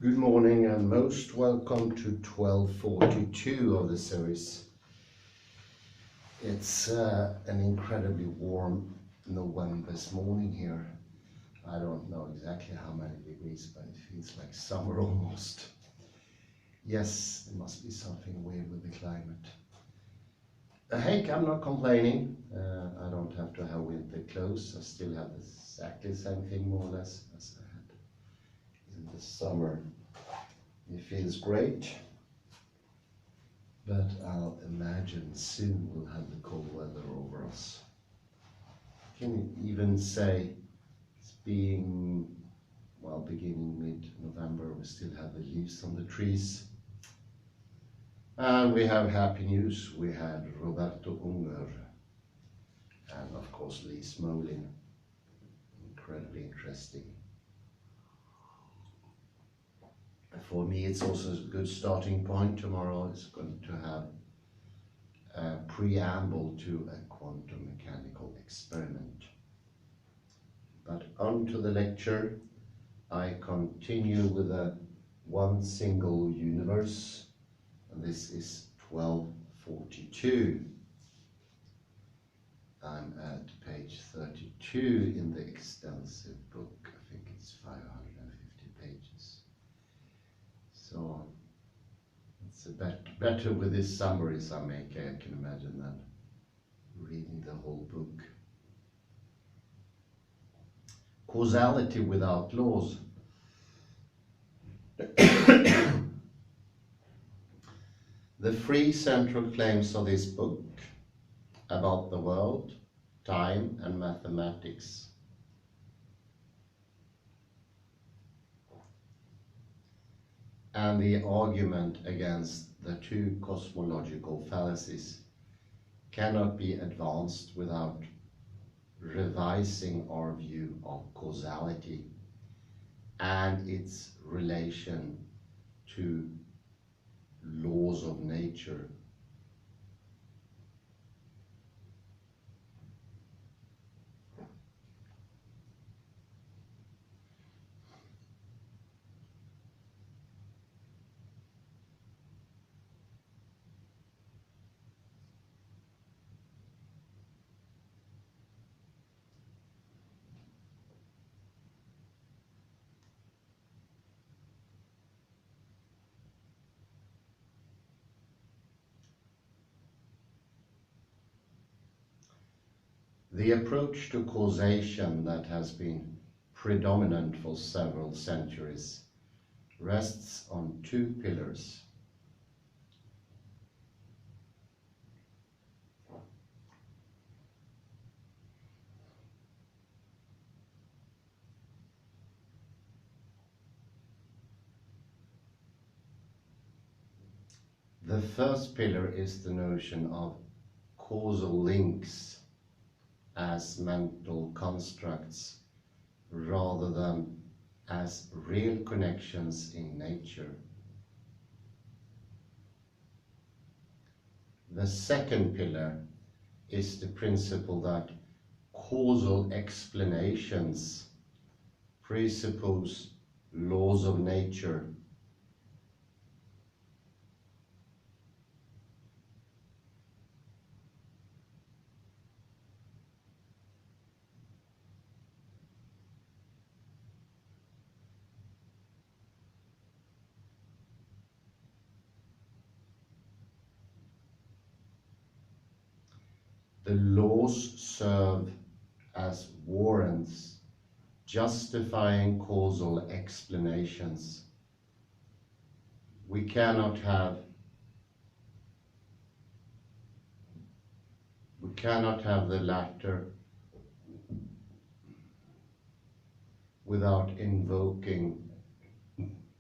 Good morning and most welcome to 1242 of the series. It's an incredibly warm November's morning here. I don't know exactly how many degrees, but it feels like summer almost. Yes, there must be something weird with the climate. Hey, I'm not complaining. I don't have to have winter clothes. I still have exactly the same thing more or less as I had in the summer. It feels great, but I'll imagine soon we'll have the cold weather over us. Can you even say it's being, well, beginning mid-November, we still have the leaves on the trees. And we have happy news. We had Roberto Unger and of course Lee Smolin. Incredibly interesting. For me, it's also a good starting point. Tomorrow is going to have a preamble to a quantum mechanical experiment. But on to the lecture. I continue with a one single universe, and this is 1242. I'm at page 32 in the extensive book. I think it's 550 pages. So it's a better with these summaries I make, I can imagine, than reading the whole book. Causality without laws. The three central claims of this book about the world, time and mathematics and the argument against the two cosmological fallacies cannot be advanced without revising our view of causality and its relation to laws of nature. The approach to causation that has been predominant for several centuries rests on two pillars. The first pillar is the notion of causal links as mental constructs rather than as real connections in nature. The second pillar is the principle that causal explanations presuppose laws of nature The laws serve as warrants justifying causal explanations. We cannot have the latter without invoking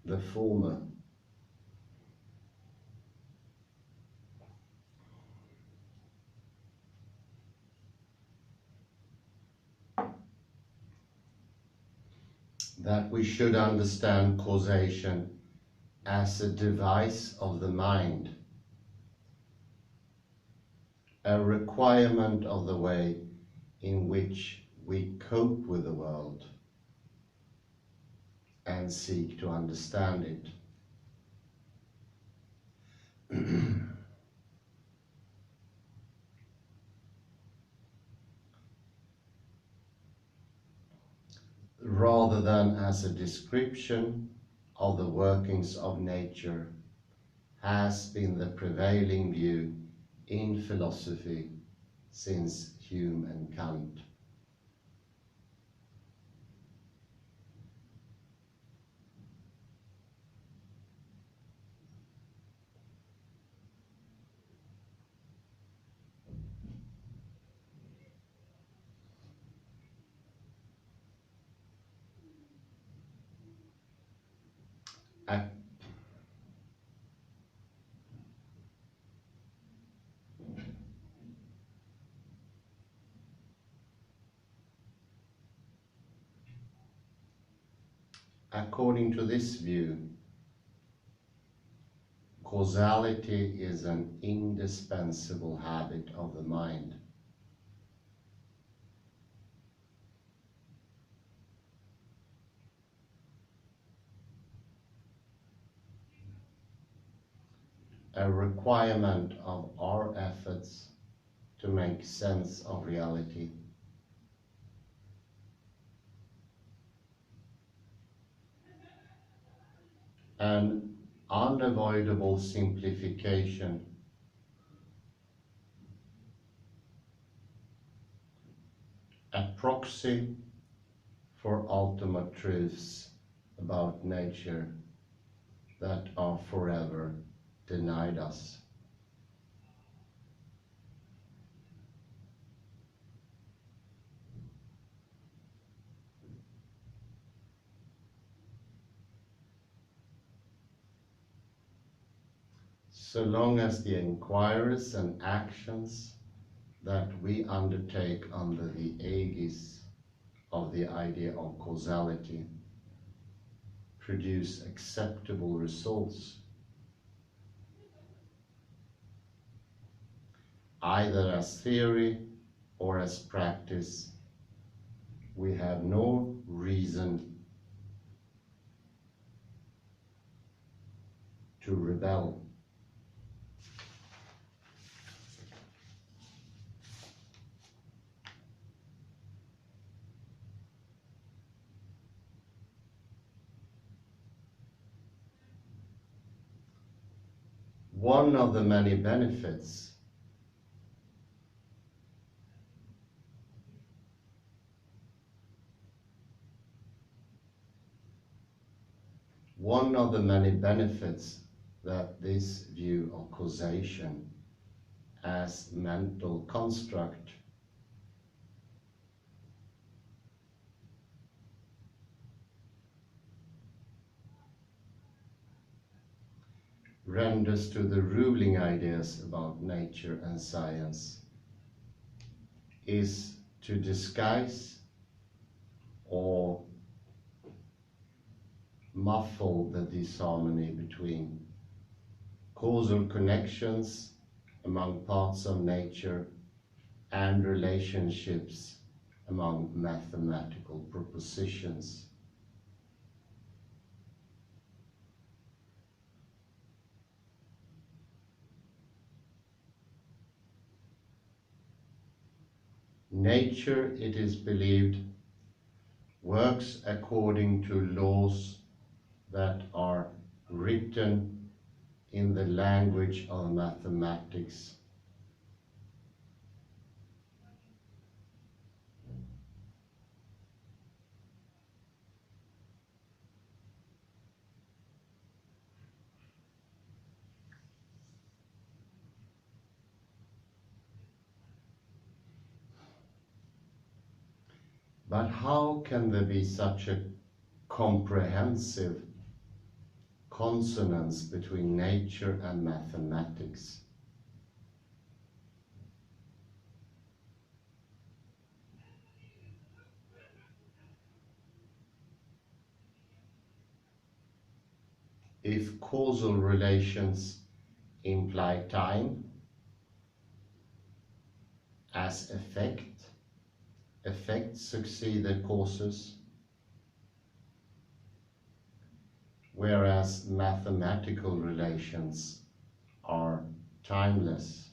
the former. That we should understand causation as a device of the mind, a requirement of the way in which we cope with the world, and seek to understand it. Rather than as a description of the workings of nature, has been the prevailing view in philosophy since Hume and Kant. According to this view, causality is an indispensable habit of the mind. A requirement of our efforts to make sense of reality. An unavoidable simplification, a proxy for ultimate truths about nature that are forever denied us. So long as the inquiries and actions that we undertake under the aegis of the idea of causality produce acceptable results, either as theory or as practice, we have no reason to rebel. One of the many benefits that this view of causation as mental construct renders to the ruling ideas about nature and science is to disguise or muffle the disharmony between causal connections among parts of nature and relationships among mathematical propositions. Nature, it is believed, works according to laws that are written in the language of mathematics. But how can there be such a comprehensive consonance between nature and mathematics? If causal relations imply time as effect, effects succeed the causes, whereas mathematical relations are timeless.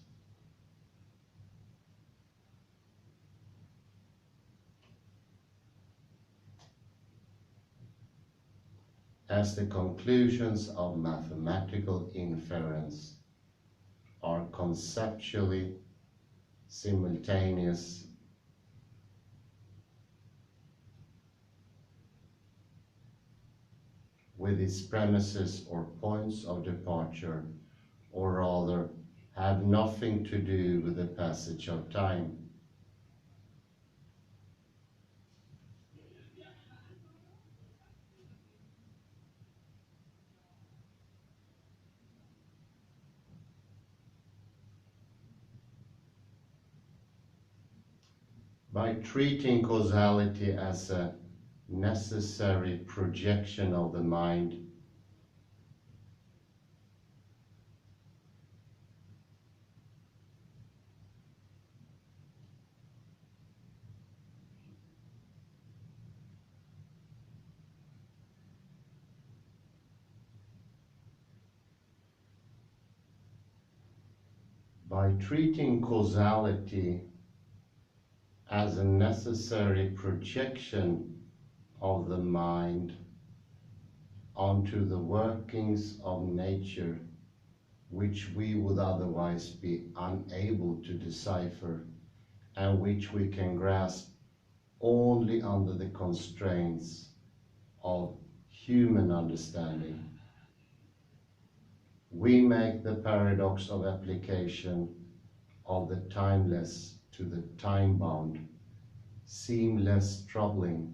As the conclusions of mathematical inference are conceptually simultaneous with its premises or points of departure, or rather have nothing to do with the passage of time. By treating causality as a necessary projection of the mind, by treating causality as a necessary projection of the mind onto the workings of nature, which we would otherwise be unable to decipher and which we can grasp only under the constraints of human understanding. We make the paradox of application of the timeless to the time-bound seem less troubling.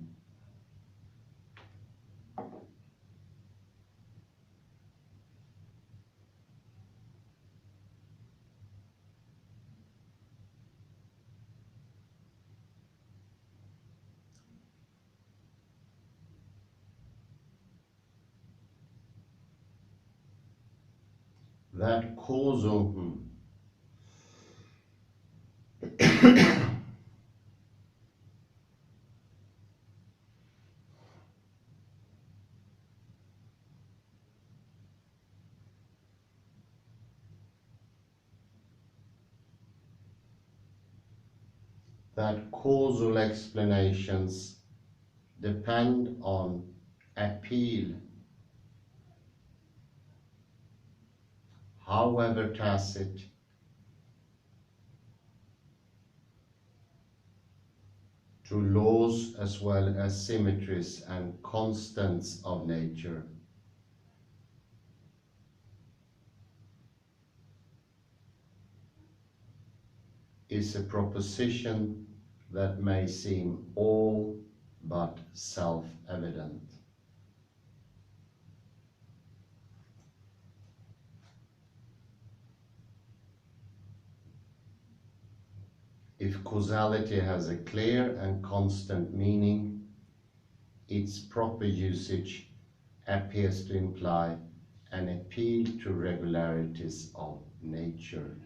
That causal that causal explanations depend on appeal, however tacit, to laws as well as symmetries and constants of nature. Is a proposition that may seem all but self-evident. If causality has a clear and constant meaning, its proper usage appears to imply an appeal to regularities of nature.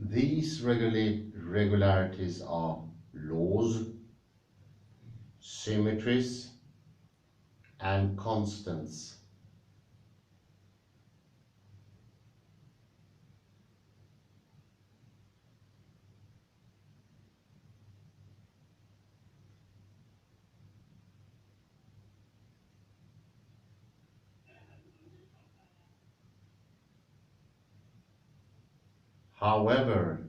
These regularities are laws, symmetries, and constants. However,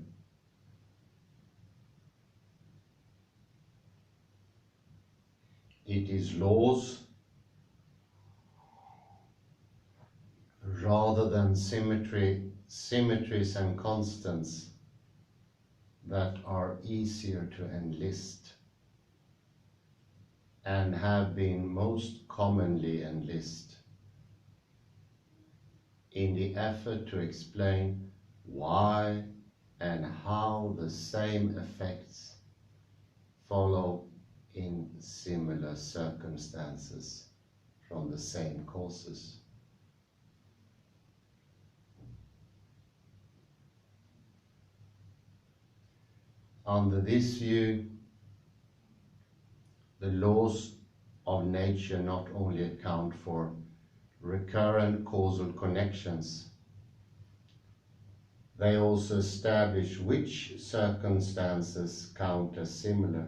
it is laws rather than symmetries and constants that are easier to enlist and have been most commonly enlisted in the effort to explain why and how the same effects follow in similar circumstances from the same causes. Under this view, the laws of nature not only account for recurrent causal connections, they also establish which circumstances count as similar.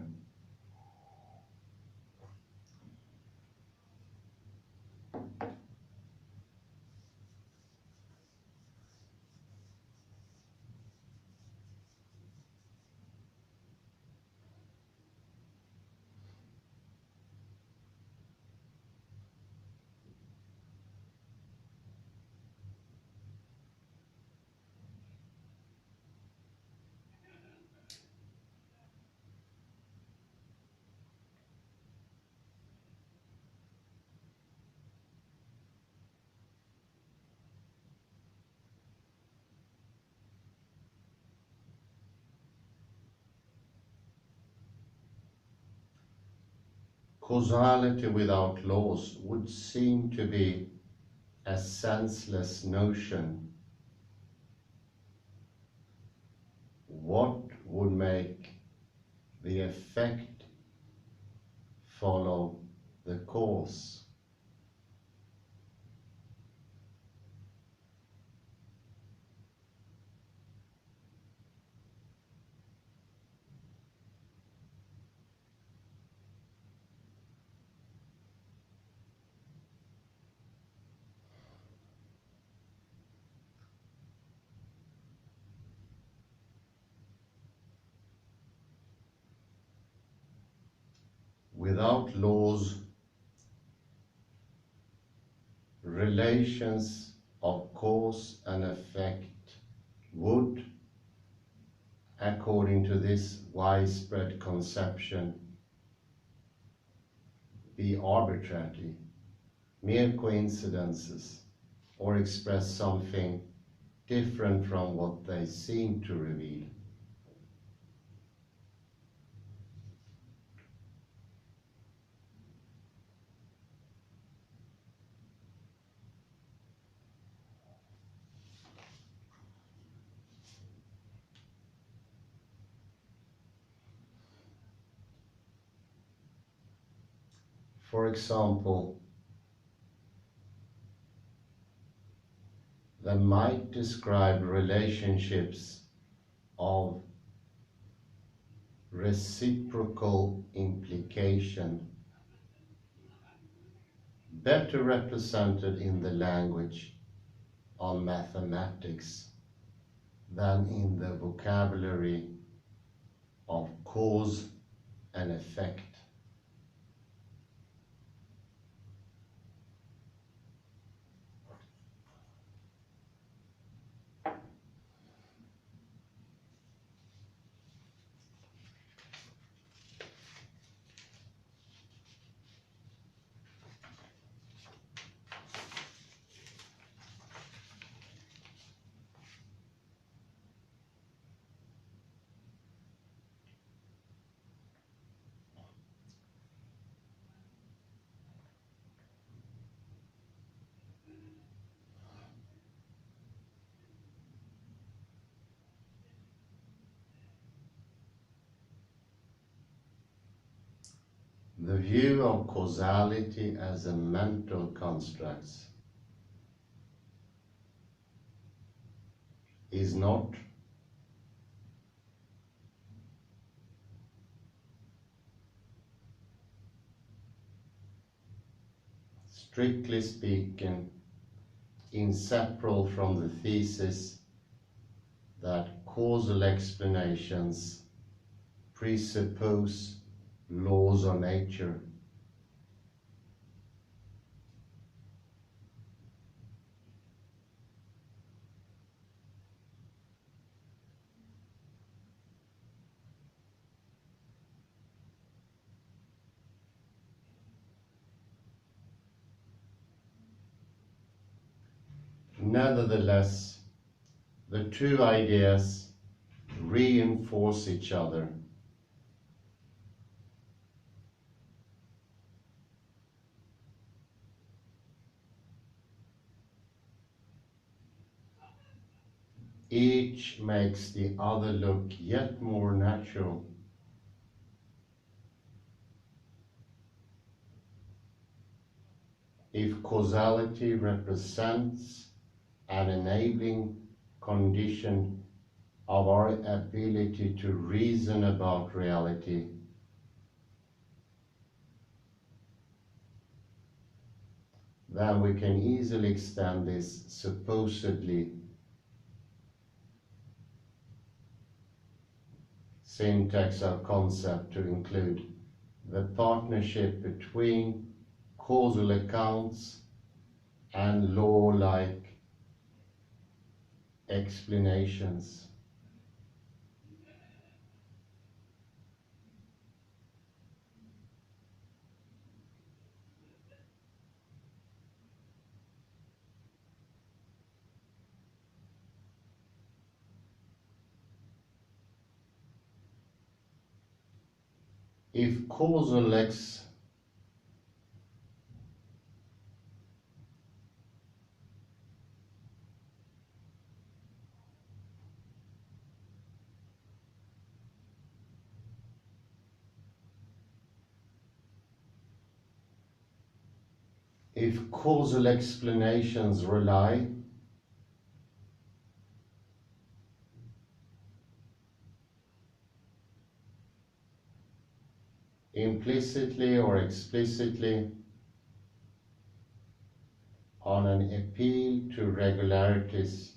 Causality without laws would seem to be a senseless notion. What would make the effect follow the cause? Without laws, relations of cause and effect would, according to this widespread conception, be arbitrary, mere coincidences, or express something different from what they seem to reveal. For example, they might describe relationships of reciprocal implication, better represented in the language on mathematics than in the vocabulary of cause and effect. The view of causality as a mental construct is not strictly speaking inseparable from the thesis that causal explanations presuppose laws of nature. Nevertheless, the two ideas reinforce each other. Each makes the other look yet more natural. If causality represents an enabling condition of our ability to reason about reality, then we can easily extend this supposedly syntax or concept to include the partnership between causal accounts and law-like explanations. If causal if causal explanations rely implicitly or explicitly on an appeal to regularities,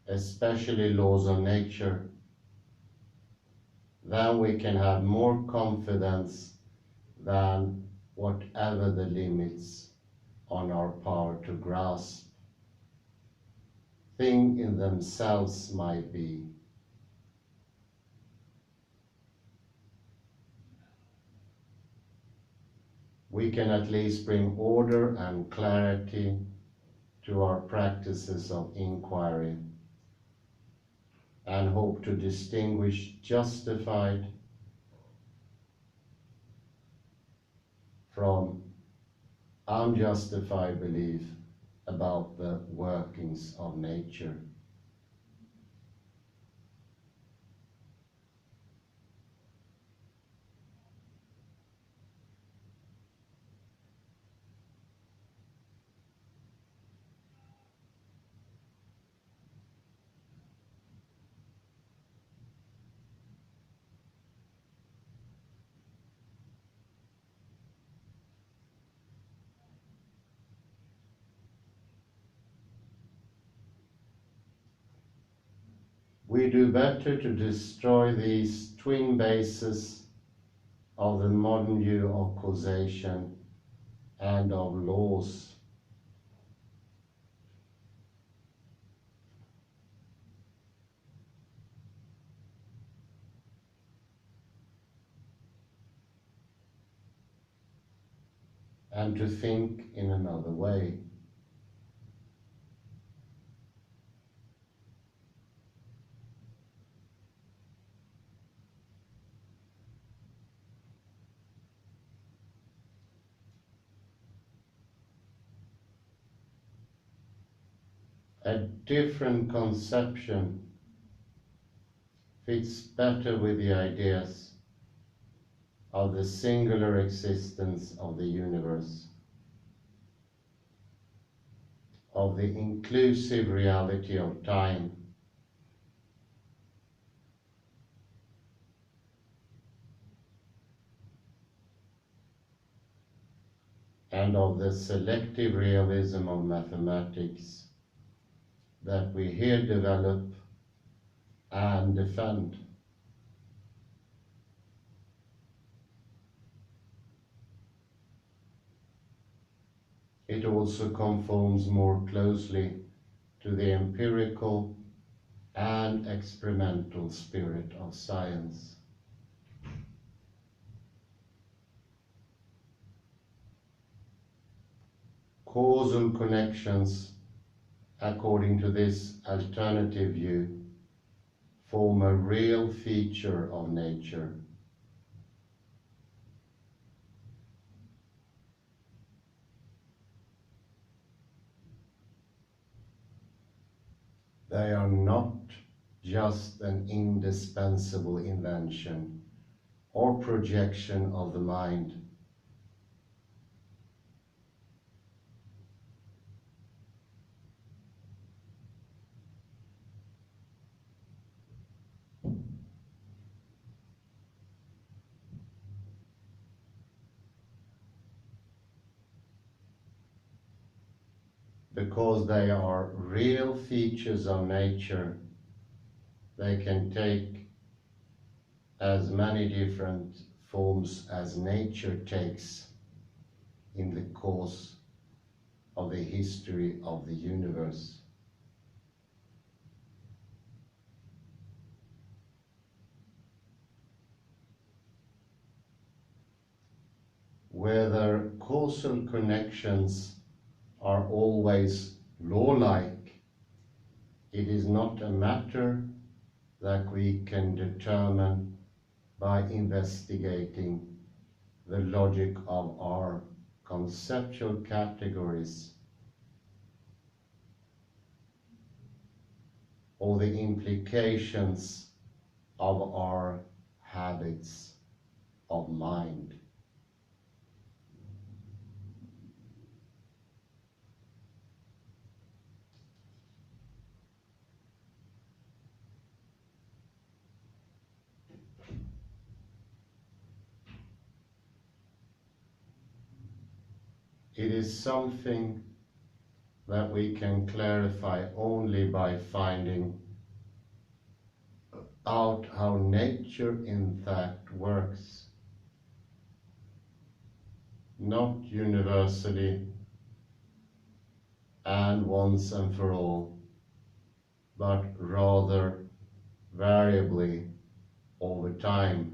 especially laws of nature, then we can have more confidence than whatever the limits on our power to grasp thing in themselves might be. We can at least bring order and clarity to our practices of inquiry and hope to distinguish justified from unjustified belief about the workings of nature. We do better to destroy these twin bases of the modern view of causation and of laws. And to think in another way. A different conception fits better with the ideas of the singular existence of the universe, of the inclusive reality of time, and of the selective realism of mathematics that we here develop and defend. It also conforms more closely to the empirical and experimental spirit of science. Causal connections, according to this alternative view, form a real feature of nature. They are not just an indispensable invention or projection of the mind. Because they are real features of nature, they can take as many different forms as nature takes in the course of the history of the universe. Whether causal connections are always law-like, it is not a matter that we can determine by investigating the logic of our conceptual categories or the implications of our habits of mind. It is something that we can clarify only by finding out how nature in fact works, not universally and once and for all, but rather variably over time.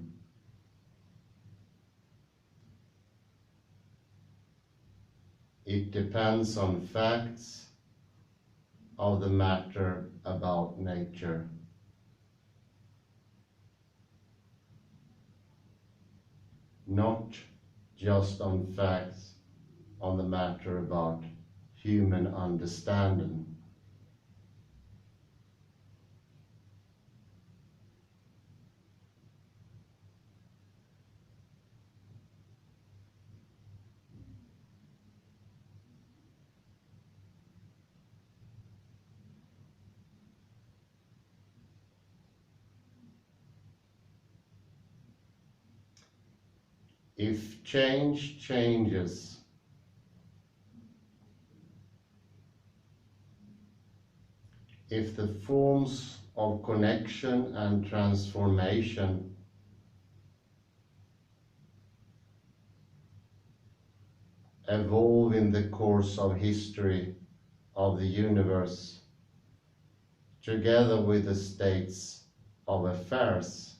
It depends on facts of the matter about nature. Not just on facts on the matter about human understanding. If change changes, if the forms of connection and transformation evolve in the course of history of the universe, together with the states of affairs,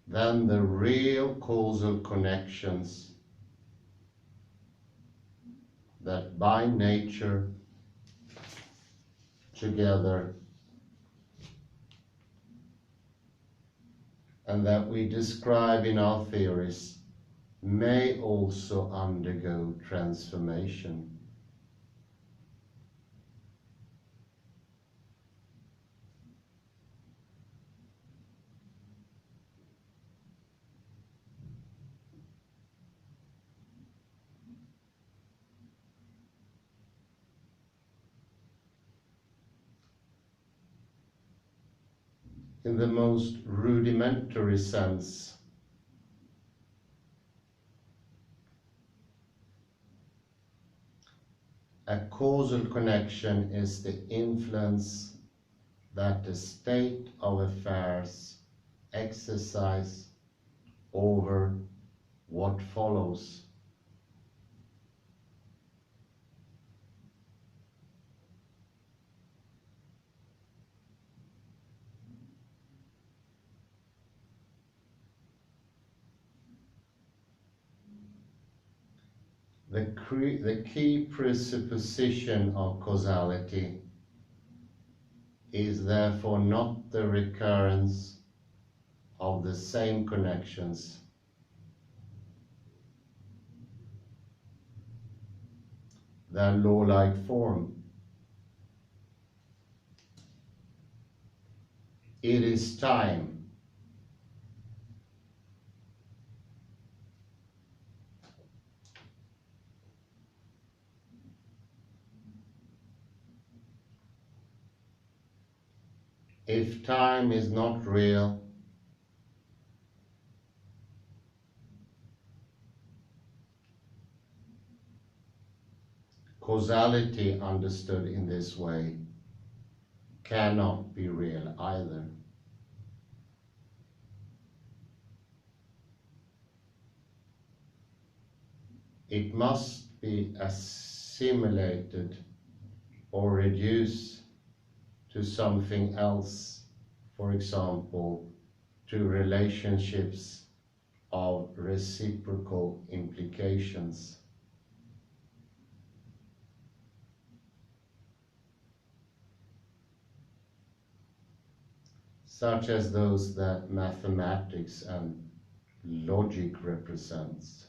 then the real causal connections that bind nature together and that we describe in our theories may also undergo transformation. In the most rudimentary sense, A causal connection is the influence that the state of affairs exercise over what follows. The key presupposition of causality is therefore not the recurrence of the same connections, their law-like form. It is time. If time is not real, causality understood in this way cannot be real either. It must be assimilated or reduced to something else, for example, to relationships of reciprocal implications. Such as those that mathematics and logic represents.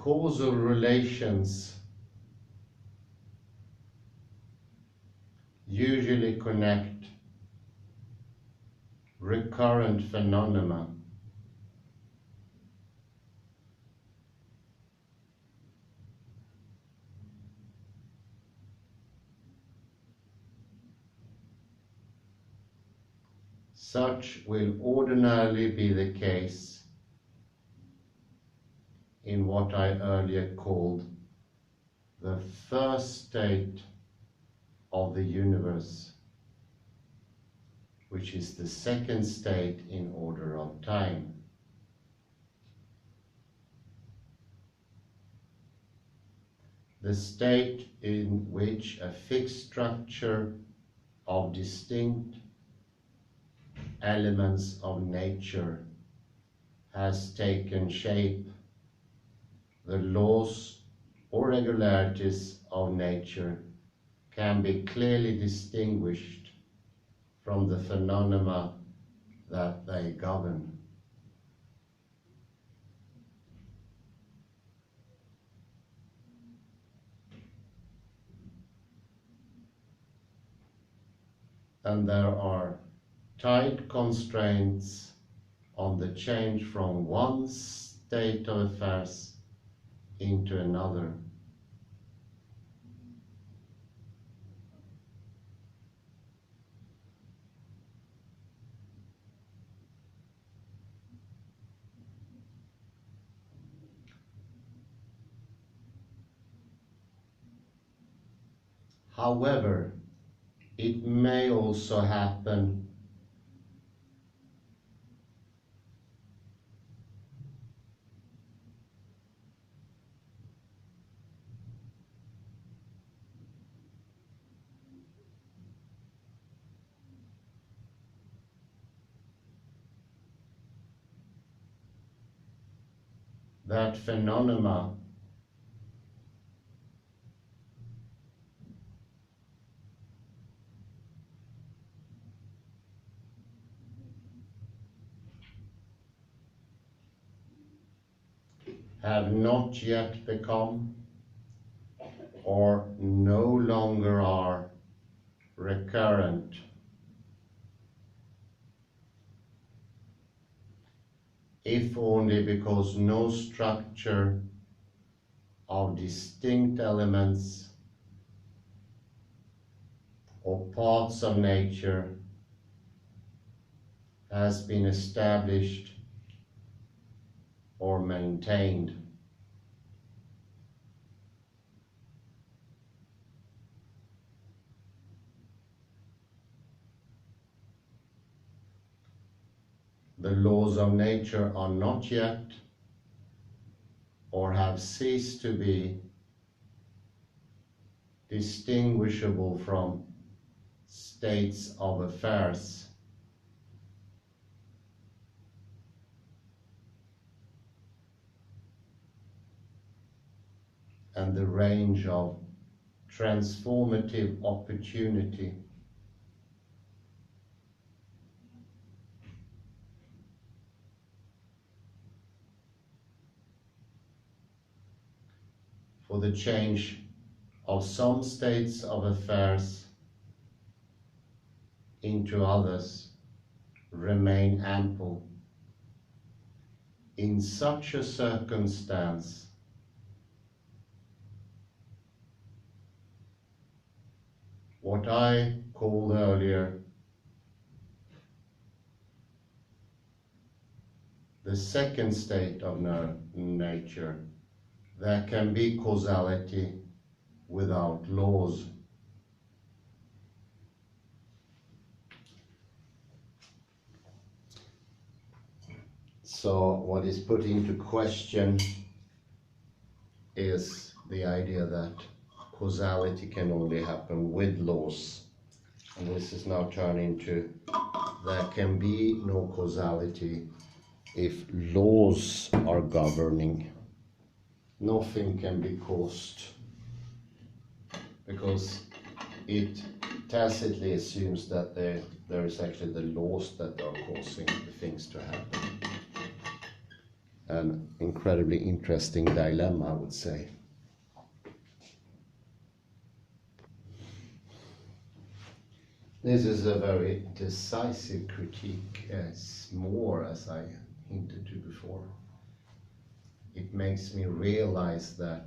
Causal relations usually connect recurrent phenomena Such will ordinarily be the case in what I earlier called the first state of the universe, which is the second state in order of time. The state in which a fixed structure of distinct elements of nature has taken shape. The laws or regularities of nature can be clearly distinguished from the phenomena that they govern. And there are tight constraints on the change from one state of affairs into another. However, it may also happen that phenomena have not yet become or no longer are recurrent, if only because no structure of distinct elements or parts of nature has been established or maintained. The laws of nature are not yet or have ceased to be distinguishable from states of affairs. And the range of transformative opportunity for the change of some states of affairs into others remain ample. In such a circumstance, what I called earlier the second state of nature, there can be causality without laws. So what is put into question is the idea that causality can only happen with laws. And this is now turned into there can be no causality if laws are governing. Nothing can be caused because it tacitly assumes that there is actually the laws that are causing the things to happen. An incredibly interesting dilemma, I would say. This is a very decisive critique, as more as I hinted to before. It makes me realize that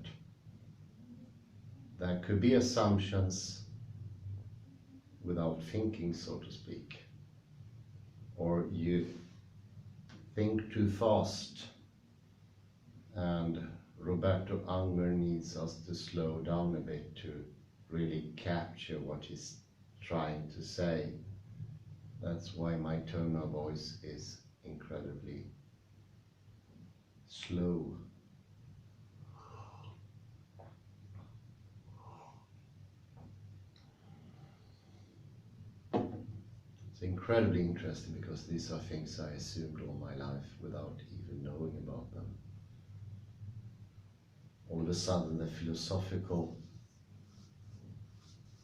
there could be assumptions without thinking, so to speak, or you think too fast, and Roberto Unger needs us to slow down a bit to really capture what he's trying to say. That's why my tone of voice is incredibly slow. It's incredibly interesting because these are things I assumed all my life without even knowing about them. All of a sudden the philosophical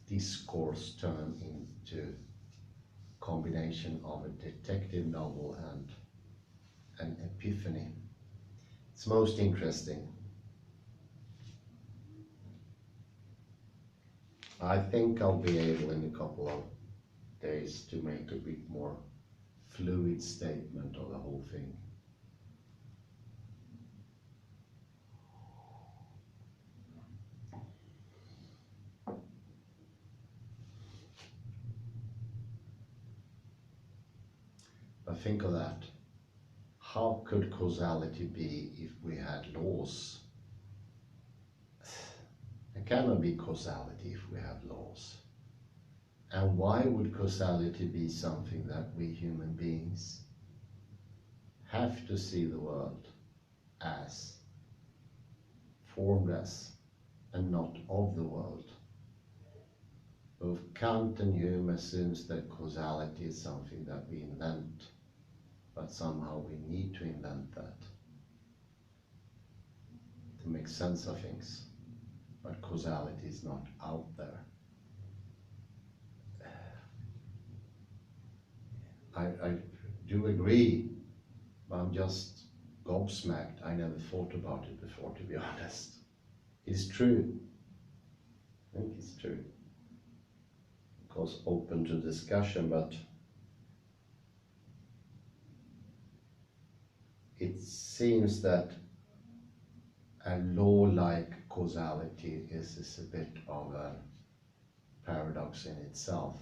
discourse turned into a combination of a detective novel and an epiphany. It's most interesting. I think I'll be able in a couple of days to make a bit more fluid statement of the whole thing. But think of that. How could causality be if we had laws? There cannot be causality if we have laws. And why would causality be something that we human beings have to see the world as, formed as, and not of the world? Both Kant and Hume assumes that causality is something that we invent, but somehow we need to invent that. to make sense of things, but causality is not out there. I do agree, but I'm just gobsmacked. I never thought about it before, to be honest. It's true. I think it's true. Of course, open to discussion, but it seems that a law-like causality is a bit of a paradox in itself.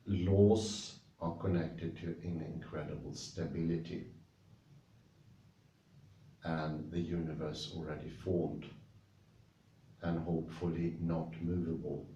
Laws are connected to an incredible stability, and the universe already formed and hopefully not movable.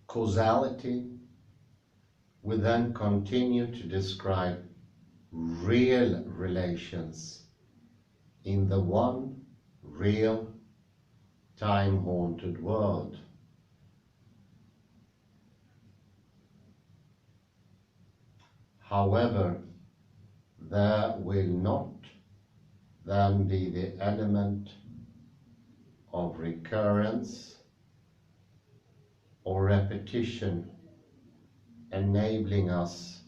Causality will then continue to describe real relations in the one real time-haunted world. However, there will not then be the element of recurrence or repetition enabling us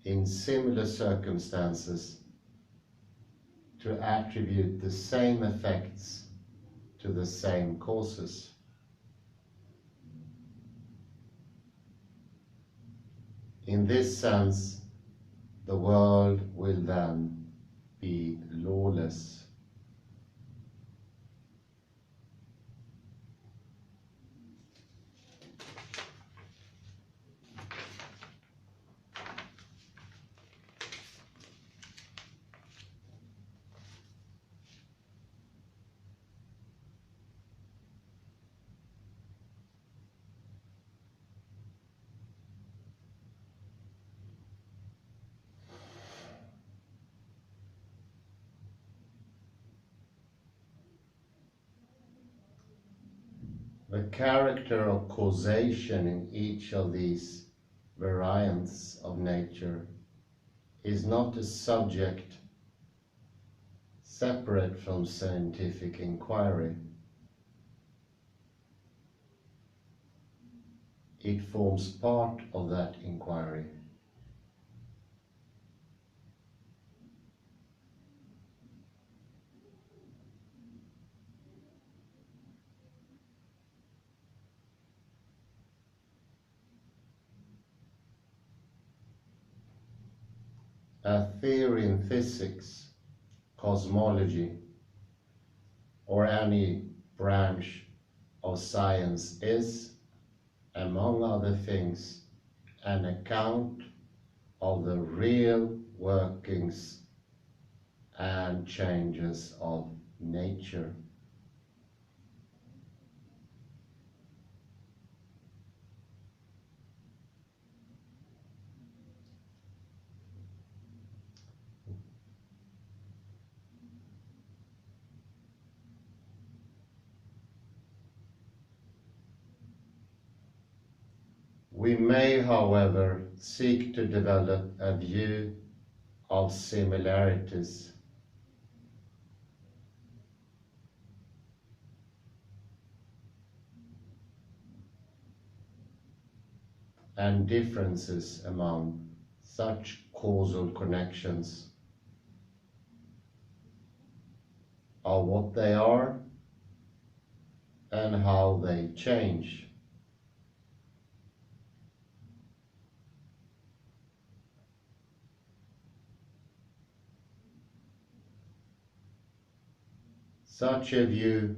in similar circumstances to attribute the same effects to the same causes. In this sense, the world will then be lawless. The character of causation in each of these variants of nature is not a subject separate from scientific inquiry. It forms part of that inquiry. A theory in physics, cosmology, or any branch of science is, among other things, an account of the real workings and changes of nature. We may, however, seek to develop a view of similarities and differences among such causal connections are what they are and how they change. Such a view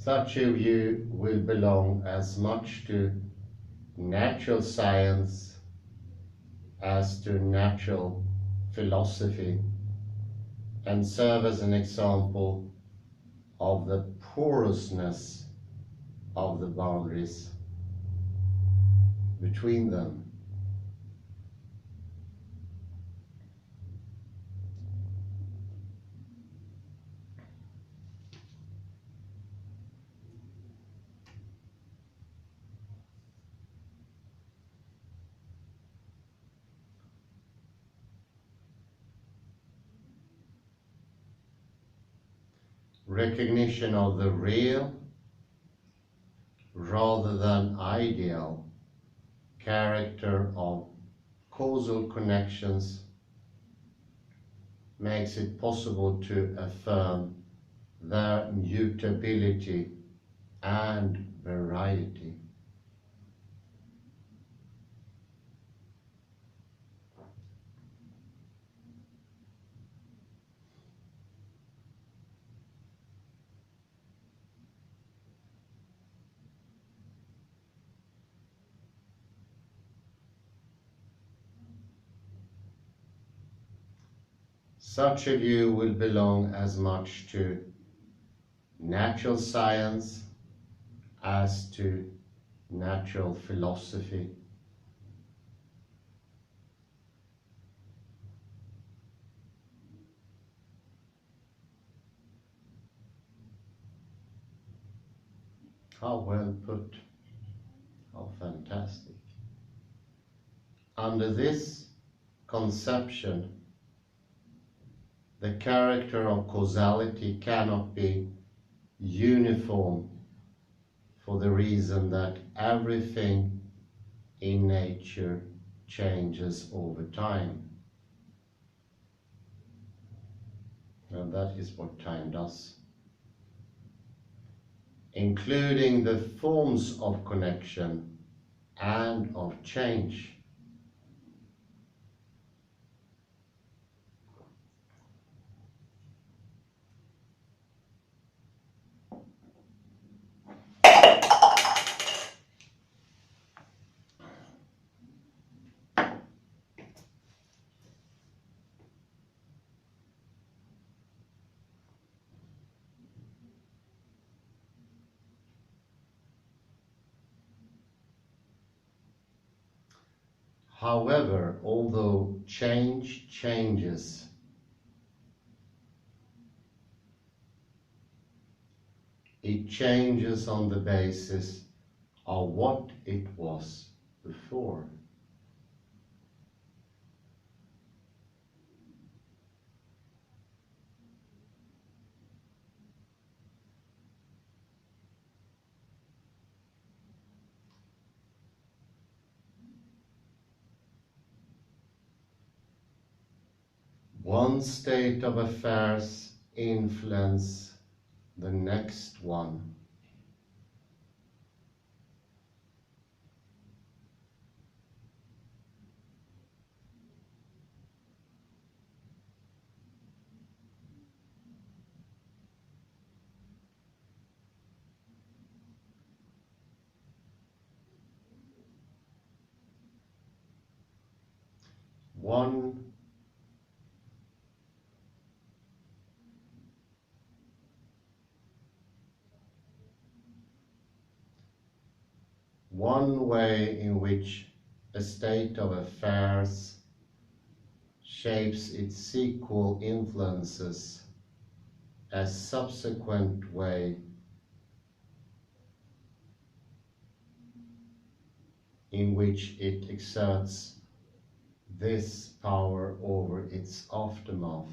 Such a view will belong as much to natural science as to natural philosophy, and serve as an example of the porousness of the boundaries between them. Recognition of the real rather than ideal character of causal connections makes it possible to affirm their mutability and variety. Such a view will belong as much to natural science as to natural philosophy. How well put, how fantastic. Under this conception, the character of causality cannot be uniform for the reason that everything in nature changes over time. And that is what time does, including the forms of connection and of change. However, although change changes, it changes on the basis of what it was before. One state of affairs influences the next one. One way in which a state of affairs shapes its sequel influences a subsequent way in which it exerts this power over its aftermath.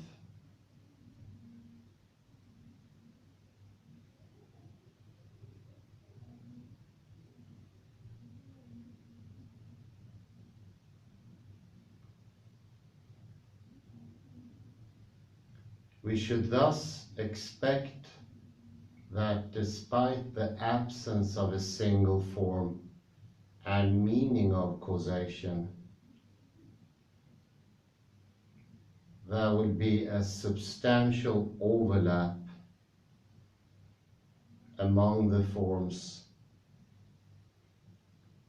We should thus expect that despite the absence of a single form and meaning of causation, there will be a substantial overlap among the forms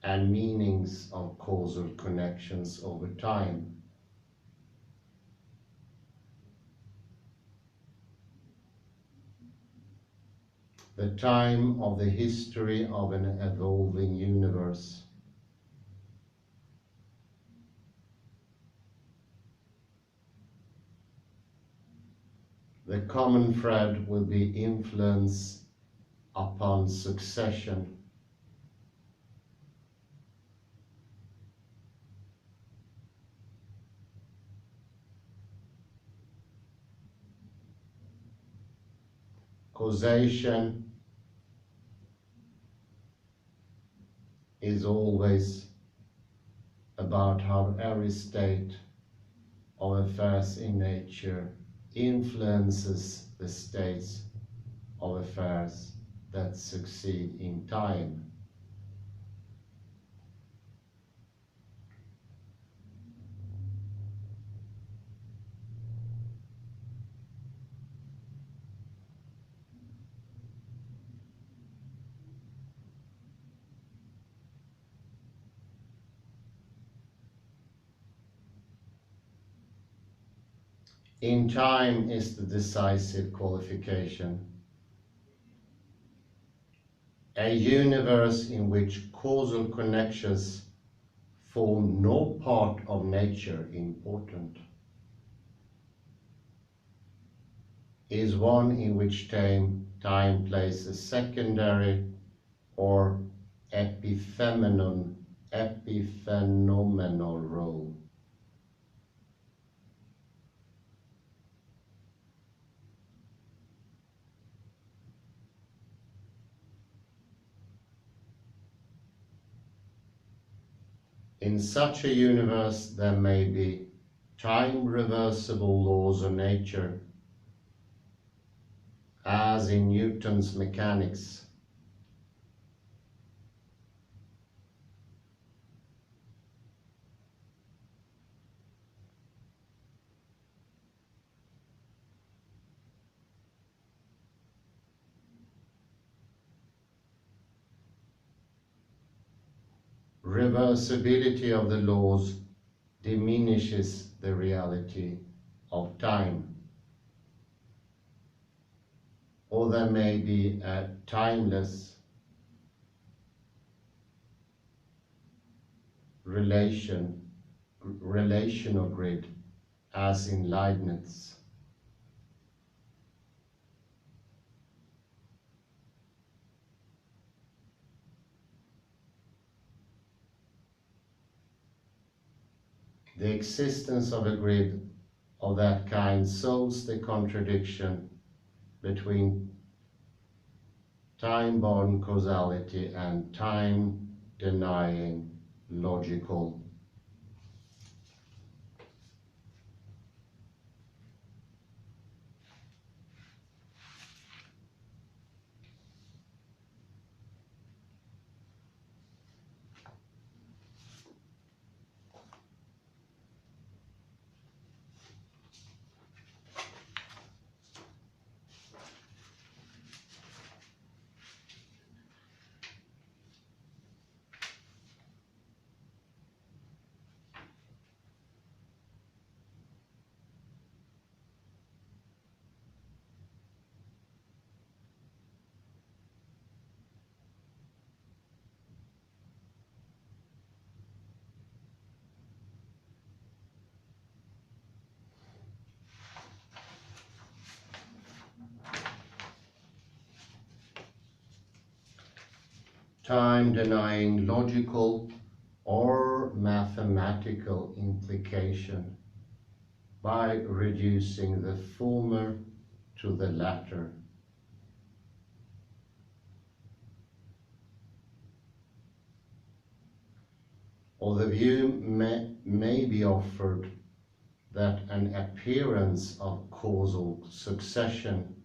and meanings of causal connections over time. The time of the history of an evolving universe. The common thread will be influence upon succession. Causation is always about how every state of affairs in nature influences the states of affairs that succeed in time. In time is the decisive qualification. A universe in which causal connections form no part of nature important is one in which time plays a secondary or epiphenomenal role. In such a universe, there may be time-reversible laws of nature, as in Newton's mechanics. Reversibility of the laws diminishes the reality of time. Or there may be a timeless relational grid, as in Leibniz. The existence of a grid of that kind solves the contradiction between time-bound causality and time-denying logical. Time-denying logical or mathematical implication by reducing the former to the latter. Or the view may be offered that an appearance of causal succession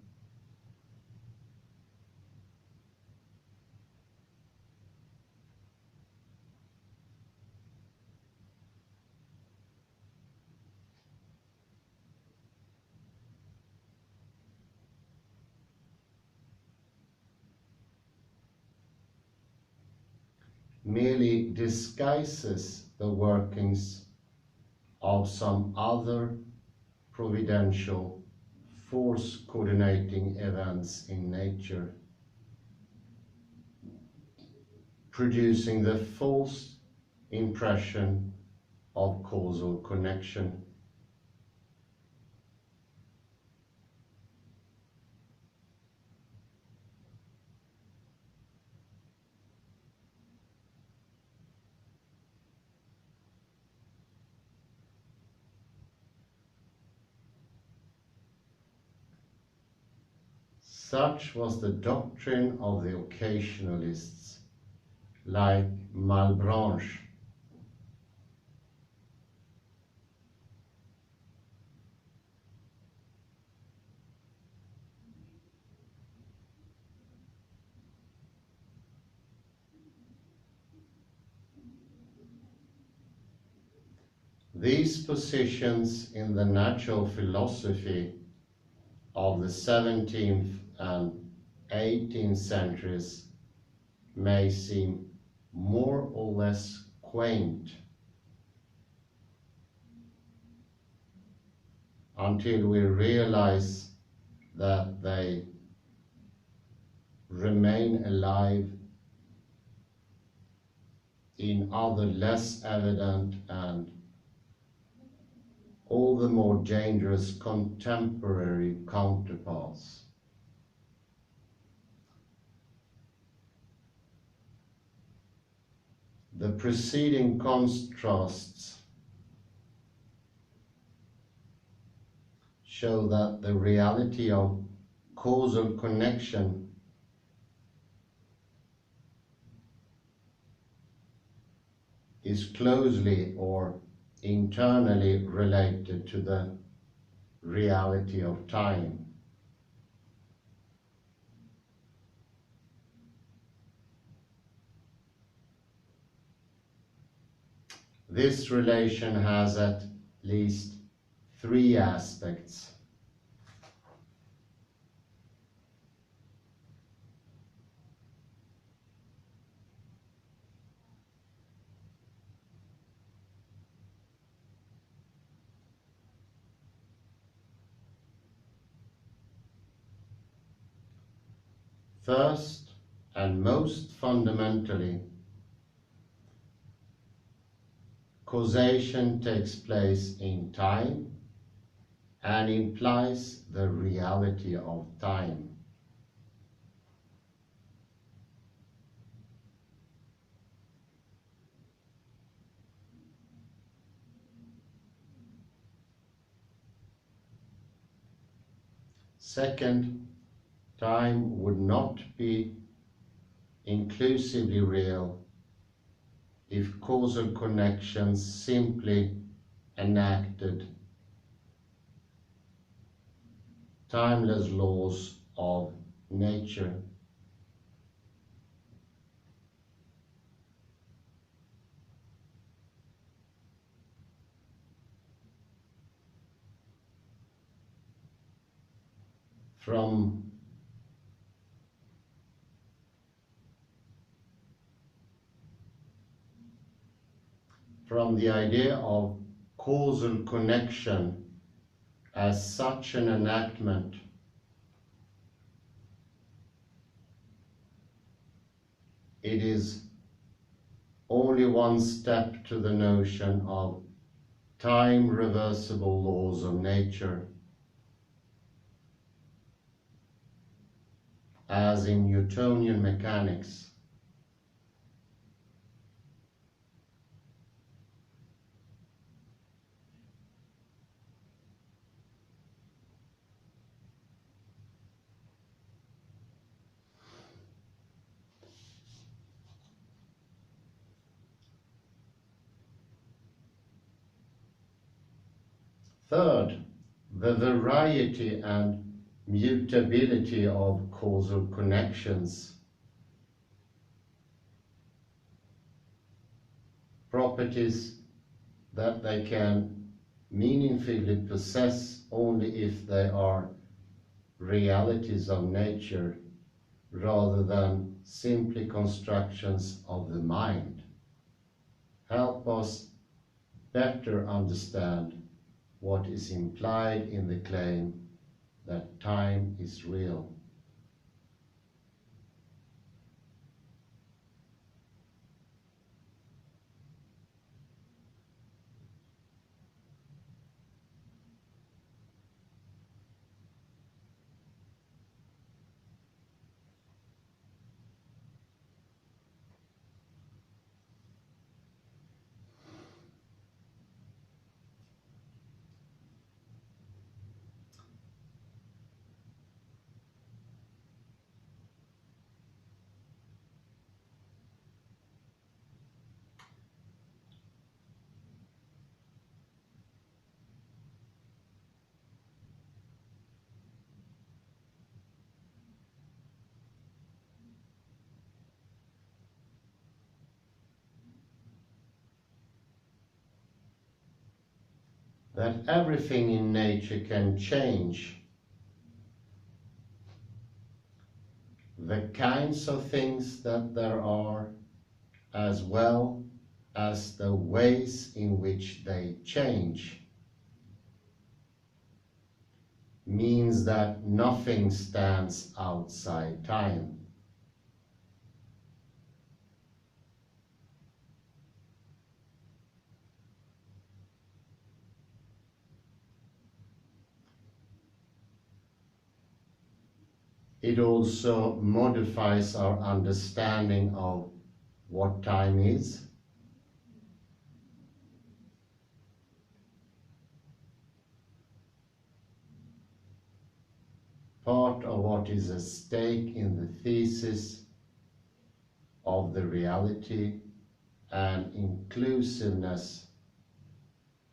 merely disguises the workings of some other providential force coordinating events in nature, producing the false impression of causal connection. Such was the doctrine of the occasionalists, like Malebranche. These positions in the natural philosophy of the 17th and 18th centuries may seem more or less quaint until we realize that they remain alive in other less evident and all the more dangerous contemporary counterparts. The preceding contrasts show that the reality of causal connection is closely or internally related to the reality of time. This relation has at least three aspects. First, and most fundamentally, causation takes place in time and implies the reality of time. Second, time would not be inclusively real if causal connections simply enacted timeless laws of nature. From the idea of causal connection as such an enactment, it is only one step to the notion of time reversible laws of nature, as in Newtonian mechanics. Third, the variety and mutability of causal connections, properties that they can meaningfully possess only if they are realities of nature, rather than simply constructions of the mind, help us better understand what is implied in the claim that time is real. That everything in nature can change. The kinds of things that there are, as well as the ways in which they change, means that nothing stands outside time. It also modifies our understanding of what time is, part of what is at stake in the thesis of the reality and inclusiveness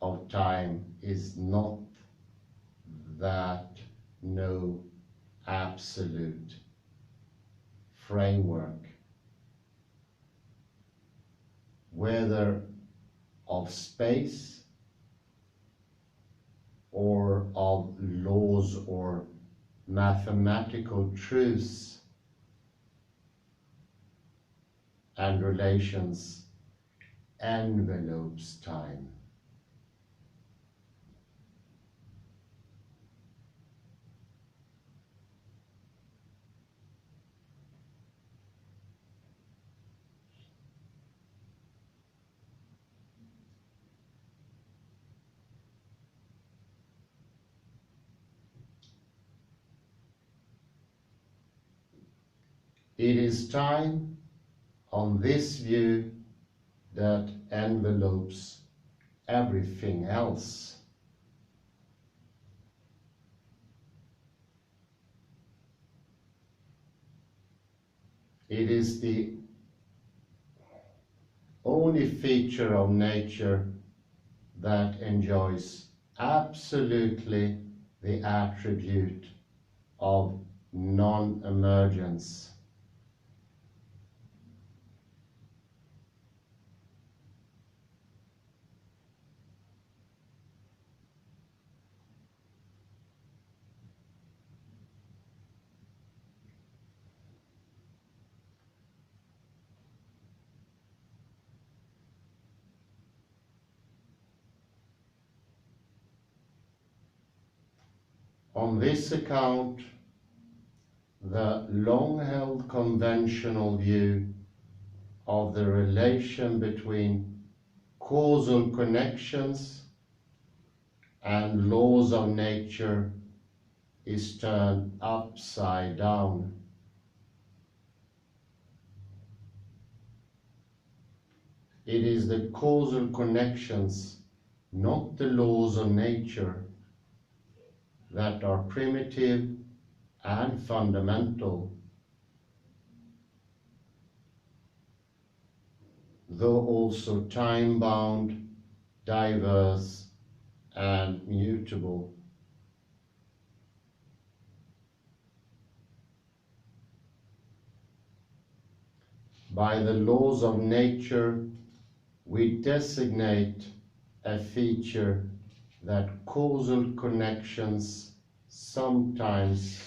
of time is not that no absolute framework, whether of space or of laws or mathematical truths and relations, envelopes time. It is time on this view that envelopes everything else. It is the only feature of nature that enjoys absolutely the attribute of non-emergence. On this account, the long-held conventional view of the relation between causal connections and laws of nature is turned upside down. It is the causal connections, not the laws of nature, that are primitive and fundamental, though also time-bound, diverse, and mutable. By the laws of nature, we designate a feature that causal connections sometimes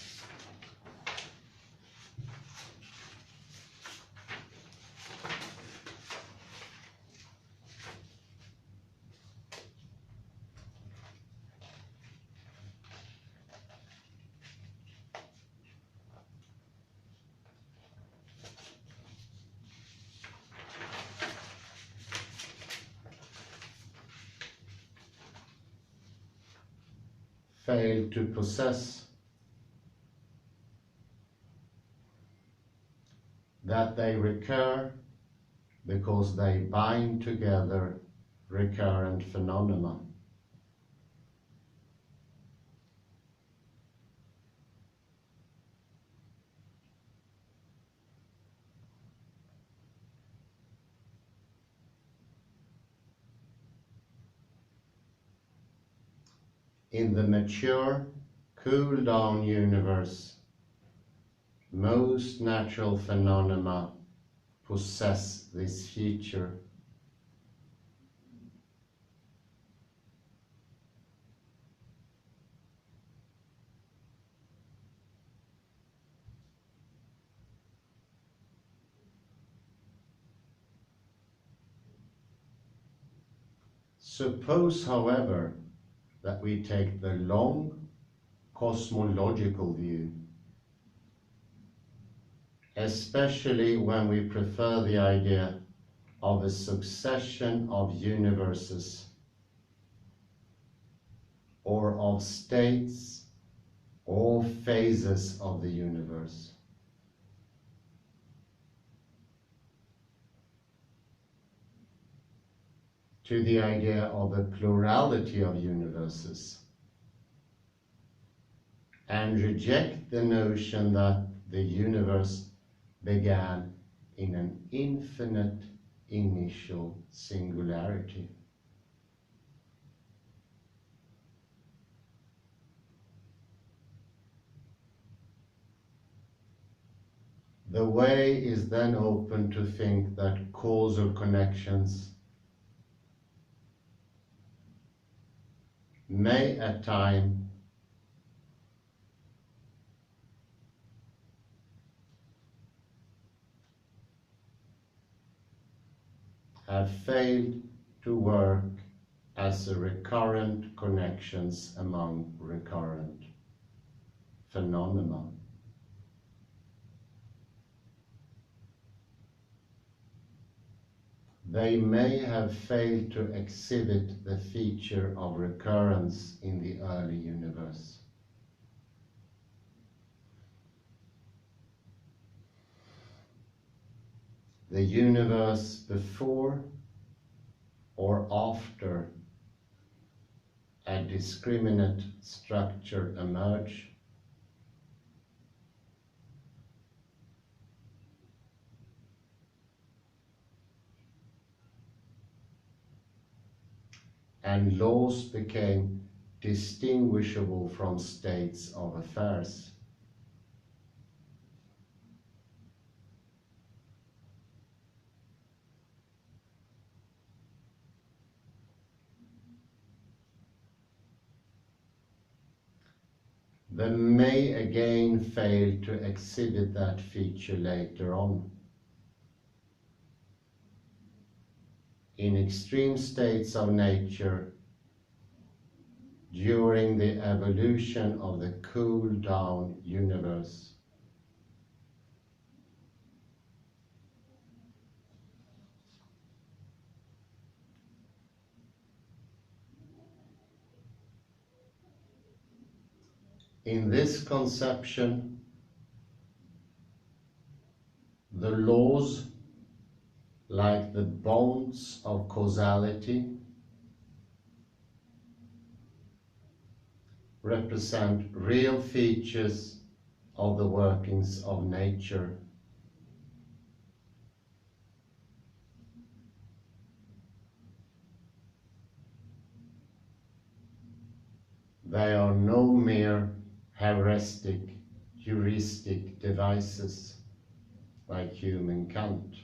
fail to possess, that they recur because they bind together recurrent phenomena. In the mature, cool-down universe, most natural phenomena possess this feature. Suppose, however, that we take the long cosmological view, especially when we prefer the idea of a succession of universes or of states or phases of the universe. To the idea of a plurality of universes, and reject the notion that the universe began in an infinite initial singularity. The way is then open to think that causal connections may at times have failed to work as a recurrent connections among recurrent phenomena. They may have failed to exhibit the feature of recurrence in the early universe. The universe before or after a discriminate structure emerged and laws became distinguishable from states of affairs. They may again fail to exhibit that feature later on. In extreme states of nature, during the evolution of the cool-down universe. In this conception, the laws, like the bonds of causality, represent real features of the workings of nature. They are no mere heuristic devices like human Kant.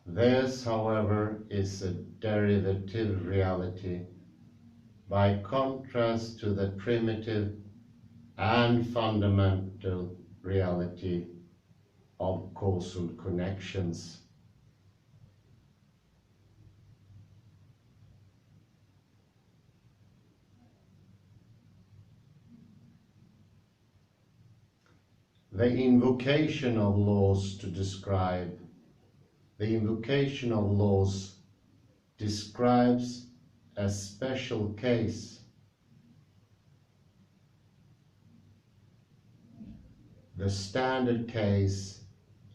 Theirs, however, is a derivative reality, by contrast to the primitive and fundamental reality of causal connections. The invocation of laws describes a special case, the standard case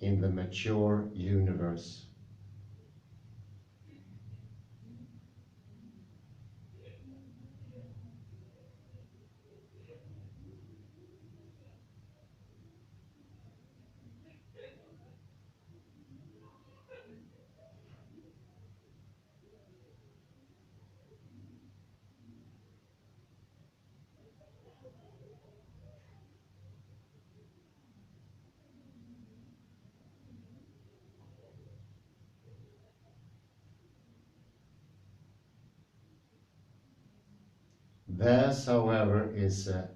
in the mature universe. Theirs, however, is a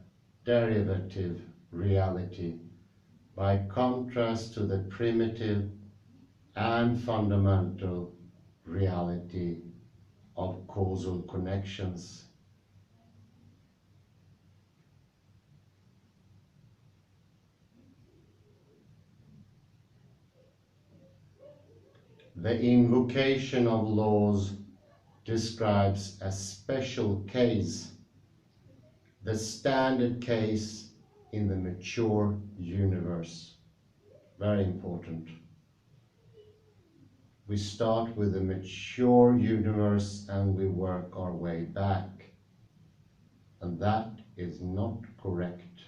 derivative reality, by contrast to the primitive and fundamental reality of causal connections. The invocation of laws describes a special case, the standard case in the mature universe. Very important. We start with the mature universe and we work our way back. And that is not correct.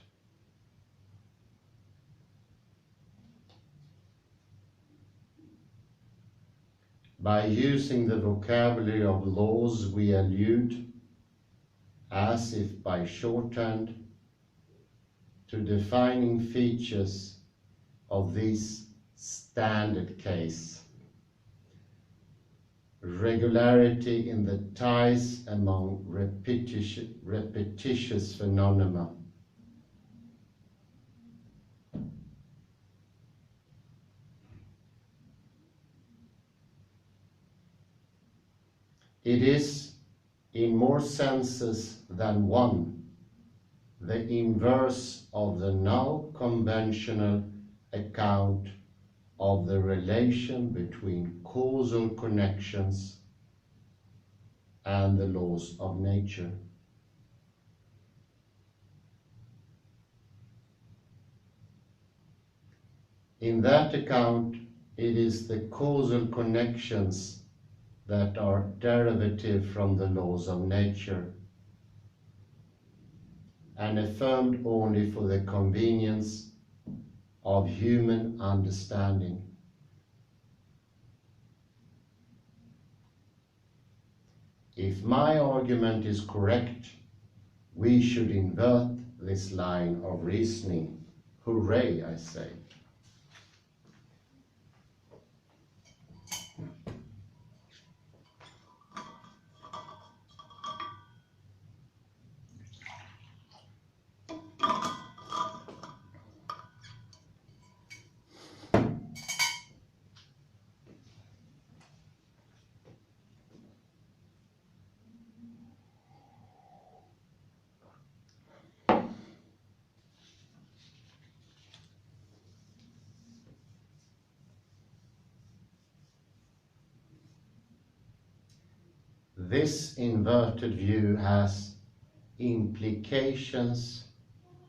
By using the vocabulary of laws, we allude, as if by shorthand, to defining features of this standard case. Regularity in the ties among repetitious phenomena. It is, in more senses than one, the inverse of the now conventional account of the relation between causal connections and the laws of nature. In that account, it is the causal connections that are derivative from the laws of nature and affirmed only for the convenience of human understanding. If my argument is correct, we should invert this line of reasoning. Hooray, I say. This inverted view has implications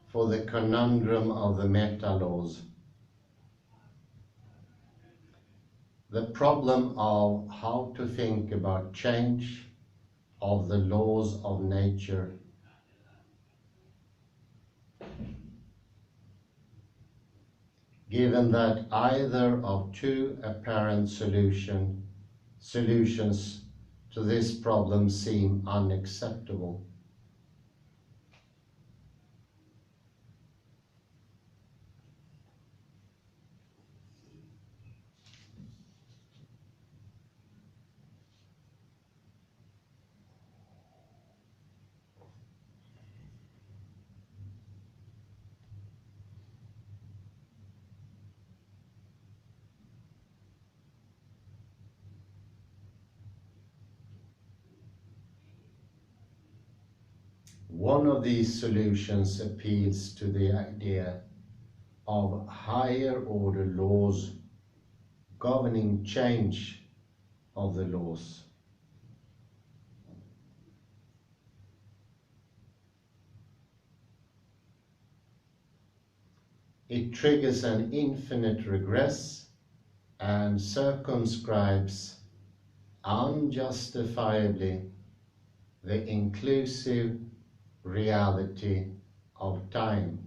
for the conundrum of the meta-laws. The problem of how to think about change of the laws of nature. Given that either of two apparent solutions to this problem seem unacceptable. One of these solutions appeals to the idea of higher order laws governing change of the laws. It triggers an infinite regress and circumscribes unjustifiably the inclusive reality of time.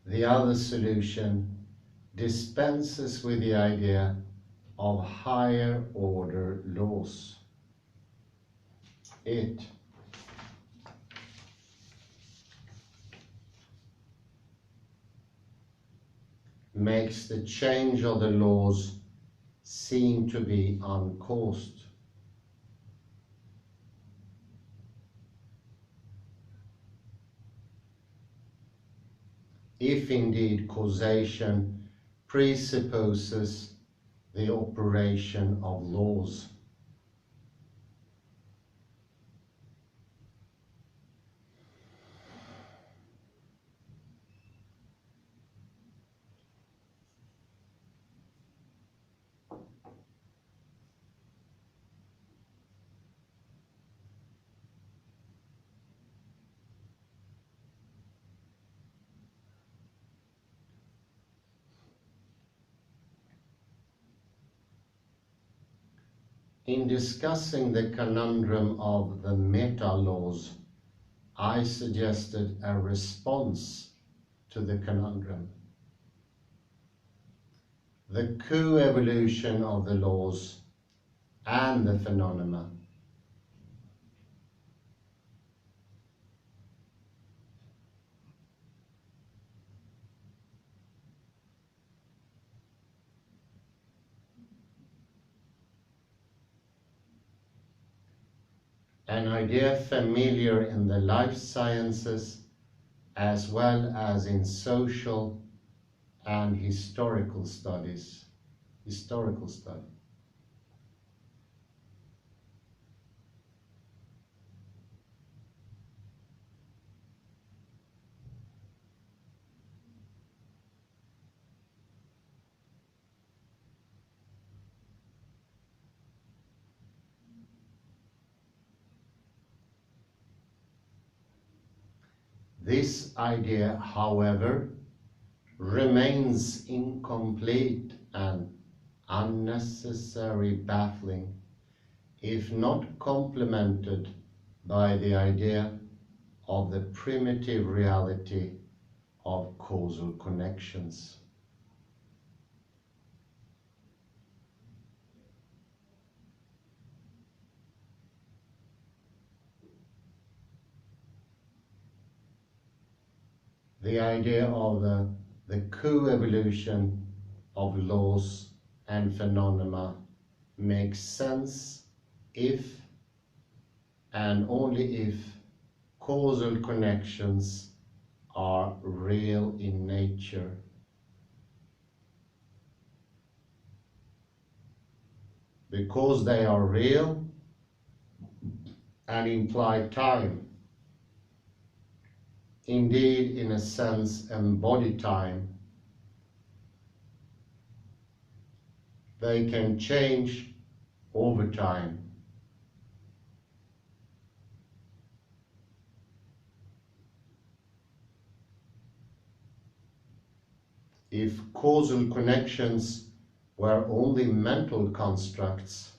The other solution dispenses with the idea of higher order laws. It makes the change of the laws seem to be uncaused. If indeed causation presupposes the operation of laws. In discussing the conundrum of the meta-laws, I suggested a response to the conundrum. The co-evolution of the laws and the phenomena. An idea familiar in the life sciences as well as in social and historical studies. This idea, however, remains incomplete and unnecessary baffling if not complemented by the idea of the primitive reality of causal connections. The idea of the co-evolution of laws and phenomena makes sense if and only if causal connections are real in nature. Because they are real and imply time, indeed in a sense embody time, they can change over time. If causal connections were only mental constructs,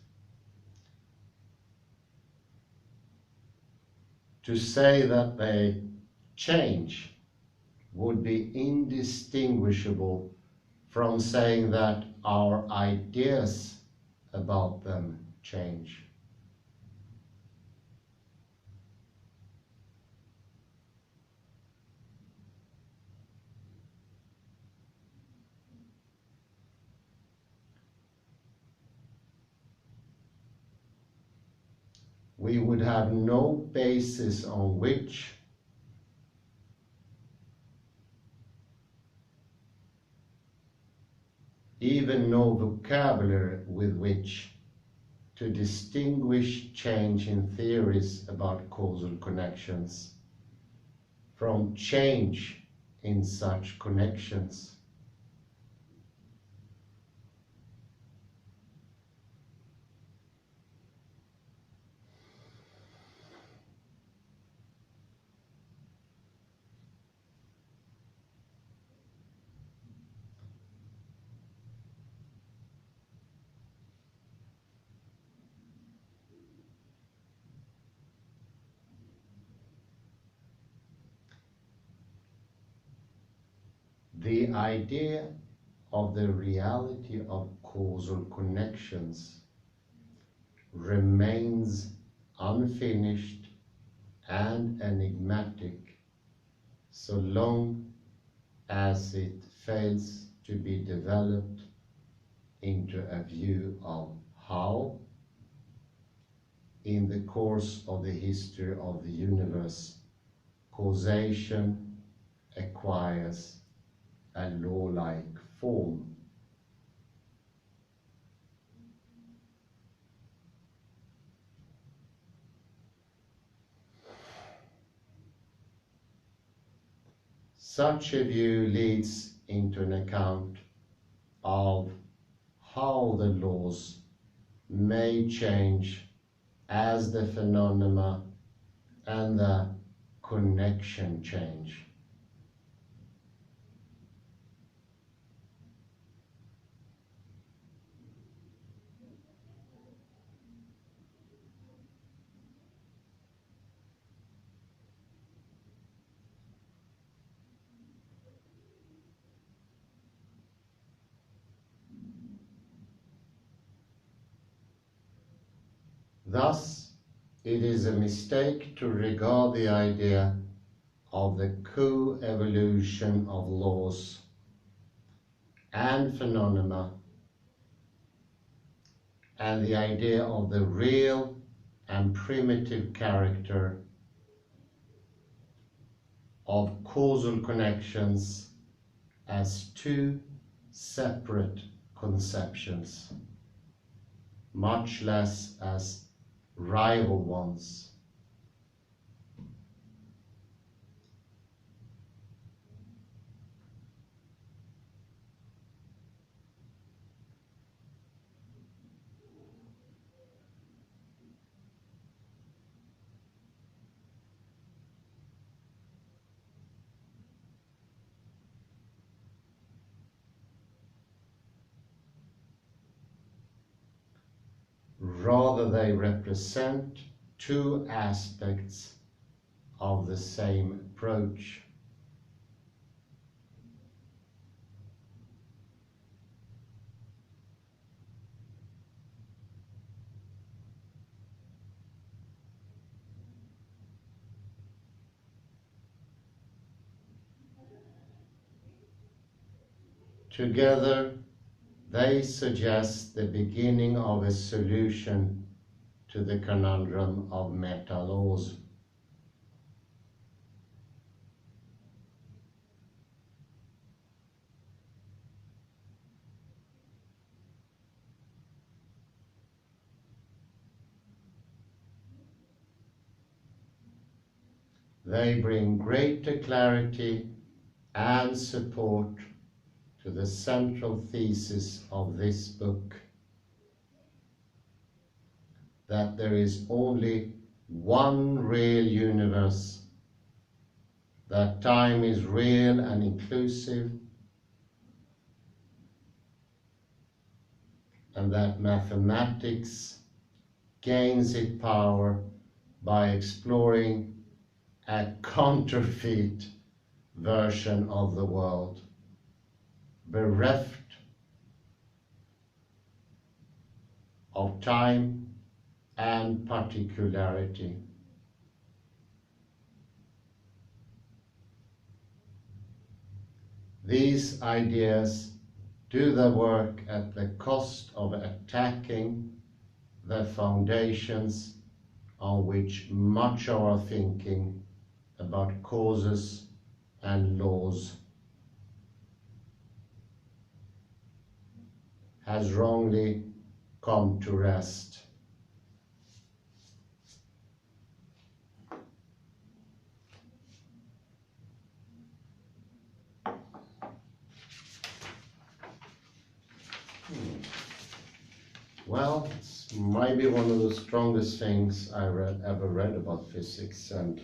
to say that they change would be indistinguishable from saying that our ideas about them change. We would have no basis on which even no vocabulary with which to distinguish change in theories about causal connections from change in such connections. The idea of the reality of causal connections remains unfinished and enigmatic so long as it fails to be developed into a view of how, in the course of the history of the universe, causation acquires a law-like form. Such a view leads into an account of how the laws may change as the phenomena and the connection change. Thus, it is a mistake to regard the idea of the co-evolution of laws and phenomena and the idea of the real and primitive character of causal connections as two separate conceptions, much less as rival ones. Rather, they represent two aspects of the same approach. Together, they suggest the beginning of a solution to the conundrum of meta-laws. They bring greater clarity and support to the central thesis of this book, that there is only one real universe, that time is real and inclusive, and that mathematics gains its power by exploring a counterfeit version of the world, bereft of time and particularity. These ideas do the work at the cost of attacking the foundations on which much of our thinking about causes and laws has wrongly come to rest. Well, it's maybe one of the strongest things I ever read about physics, and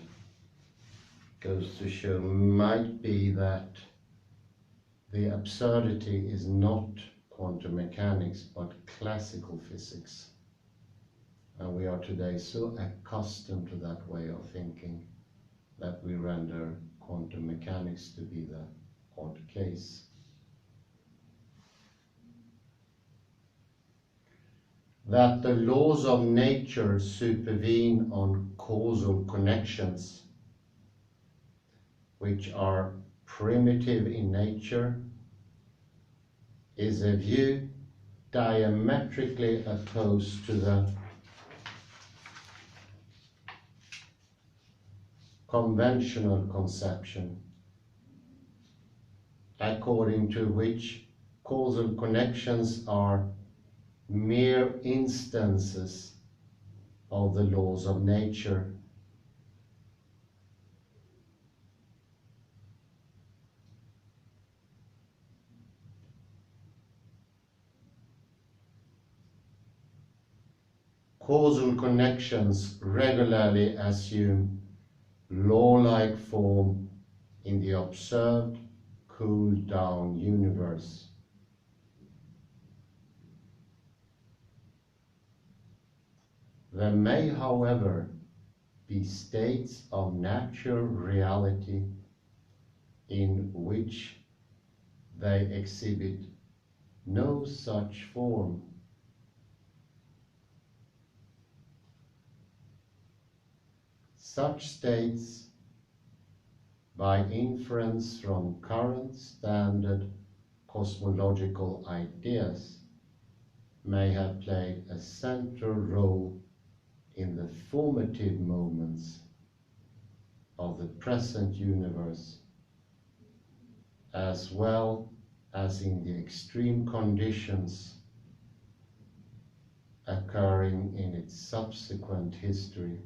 goes to show might be that the absurdity is not quantum mechanics, but classical physics. And we are today so accustomed to that way of thinking that we render quantum mechanics to be the odd case. That the laws of nature supervene on causal connections, which are primitive in nature, is a view diametrically opposed to the conventional conception, according to which causal connections are mere instances of the laws of nature. Causal connections regularly assume law-like form in the observed, cooled-down universe. There may, however, be states of natural reality in which they exhibit no such form. Such states, by inference from current standard cosmological ideas, may have played a central role in the formative moments of the present universe, as well as in the extreme conditions occurring in its subsequent history.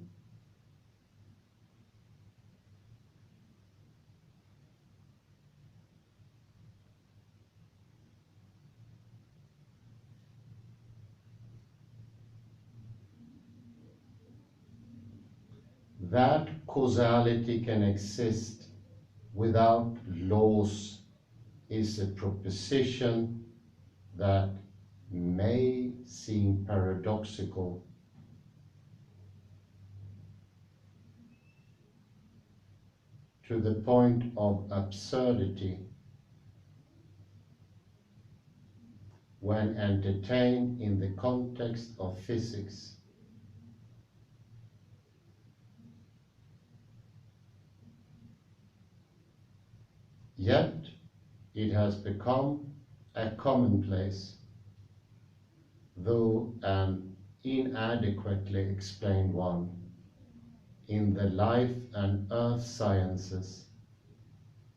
That causality can exist without laws is a proposition that may seem paradoxical. To the point of absurdity when entertained in the context of physics. Yet it has become a commonplace, though an inadequately explained one, in the life and earth sciences,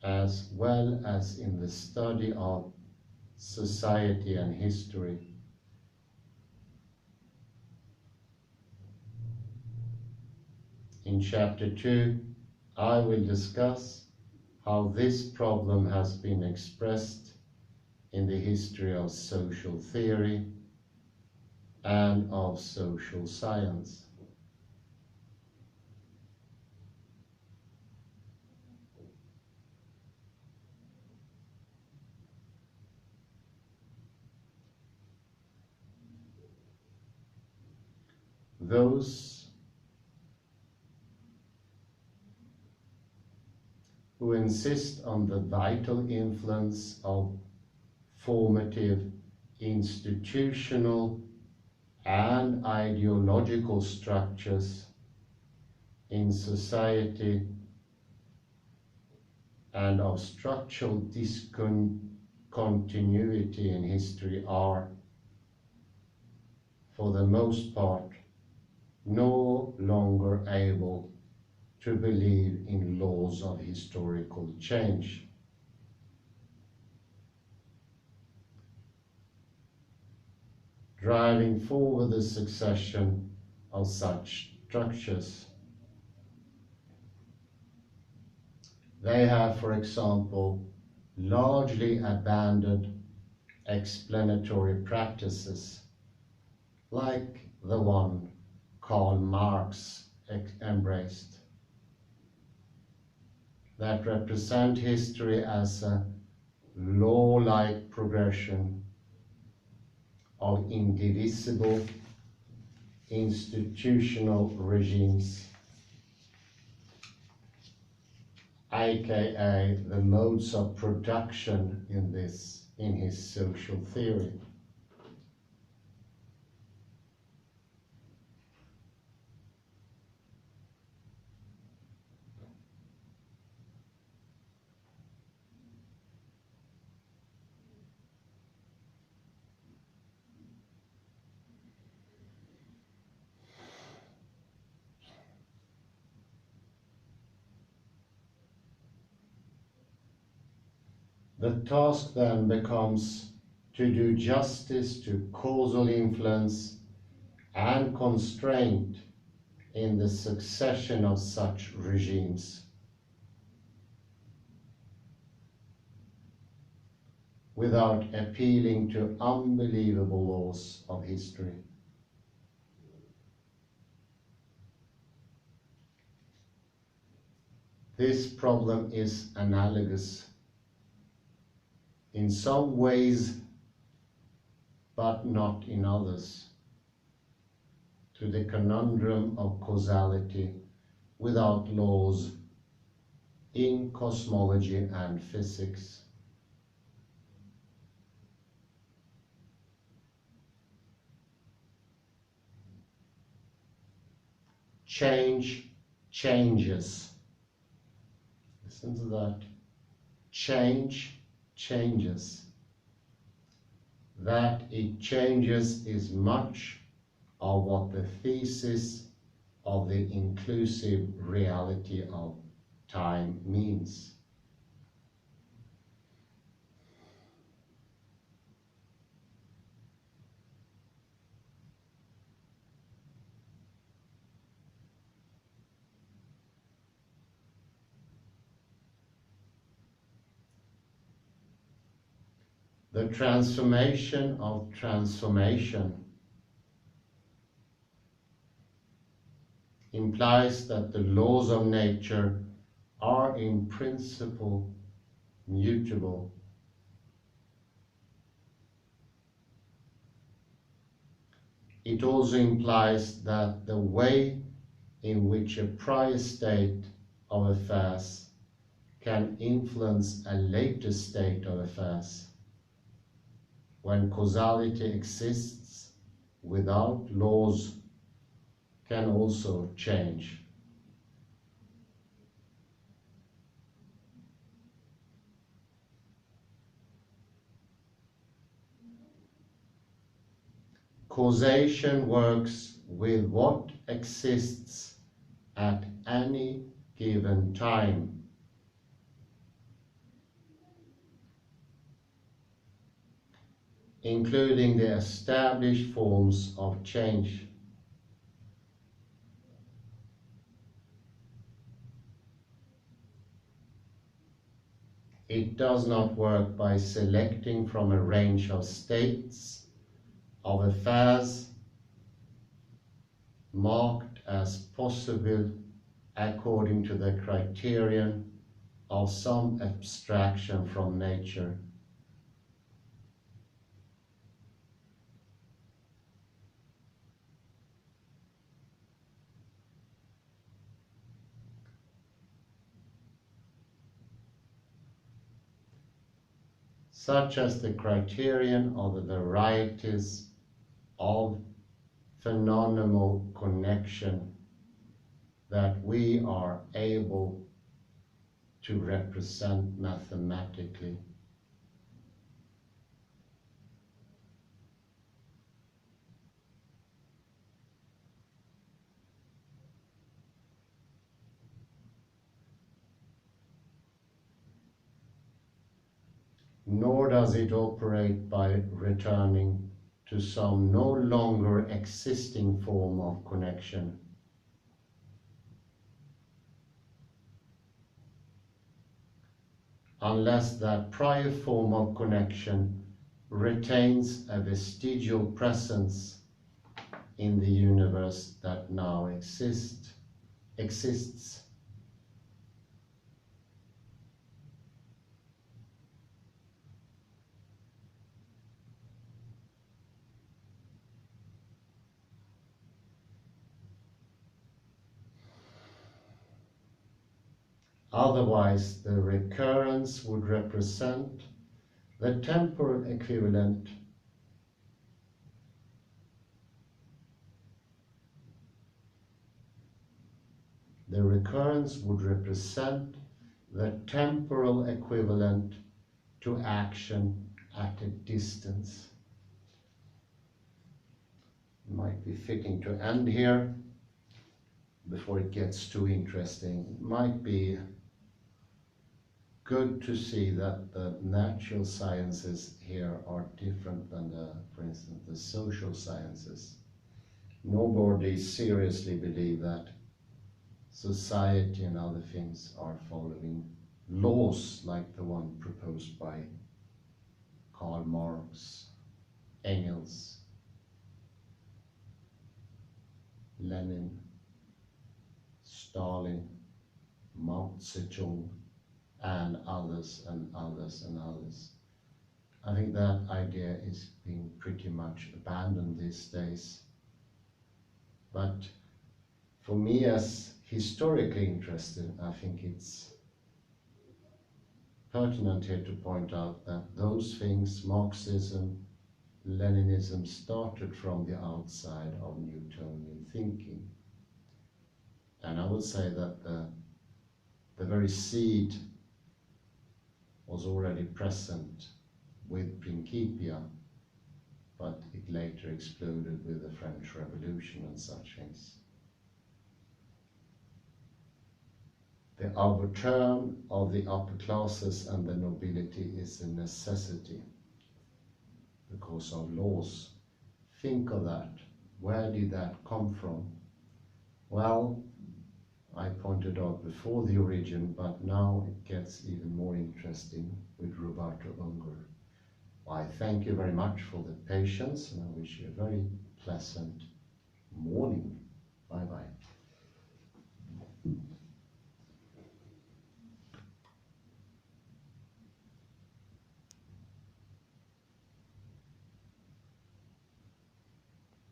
as well as in the study of society and history. In Chapter 2, I will discuss how this problem has been expressed in the history of social theory and of social science. Those who insist on the vital influence of formative, institutional, and ideological structures in society and of structural discontinuity in history are, for the most part, no longer able to believe in laws of historical change. driving forward the succession of such structures. They have, for example, largely abandoned explanatory practices, like the one Karl Marx embraced, that represent history as a law-like progression of indivisible institutional regimes, aka the modes of production in his social theory. The task then becomes to do justice to causal influence and constraint in the succession of such regimes, without appealing to unbelievable laws of history. This problem is analogous in some ways, but not in others, to the conundrum of causality without laws in cosmology and physics. Change changes. Listen to that. Change changes. That it changes is much of what the thesis of the inclusive reality of time means. The transformation of transformation implies that the laws of nature are in principle mutable. It also implies that the way in which a prior state of affairs can influence a later state of affairs, when causality exists without laws, can also change. Causation works with what exists at any given time. Including the established forms of change. It does not work by selecting from a range of states of affairs marked as possible according to the criterion of some abstraction from nature. Such as the criterion of the varieties of phenomenal connection that we are able to represent mathematically. Nor does it operate by returning to some no longer existing form of connection. Unless that prior form of connection retains a vestigial presence in the universe that now exists. Otherwise, the recurrence would represent the temporal equivalent to action at a distance. It might be fitting to end here before it gets too interesting. It might be good to see that the natural sciences here are different than for instance, the social sciences. Nobody seriously believes that society and other things are following laws like the one proposed by Karl Marx, Engels, Lenin, Stalin, Mao Zedong, and others and others and others. I think that idea is being pretty much abandoned these days. But for me, as historically interested, I think it's pertinent here to point out that those things, Marxism, Leninism, started from the outside of Newtonian thinking. And I would say that the very seed was already present with Principia, but it later exploded with the French Revolution and such things. The overturn of the upper classes and the nobility is a necessity because of laws. Think of that. Where did that come from? Well, I pointed out before the origin, but now it gets even more interesting with Roberto Unger. I thank you very much for the patience, and I wish you a very pleasant morning. Bye-bye.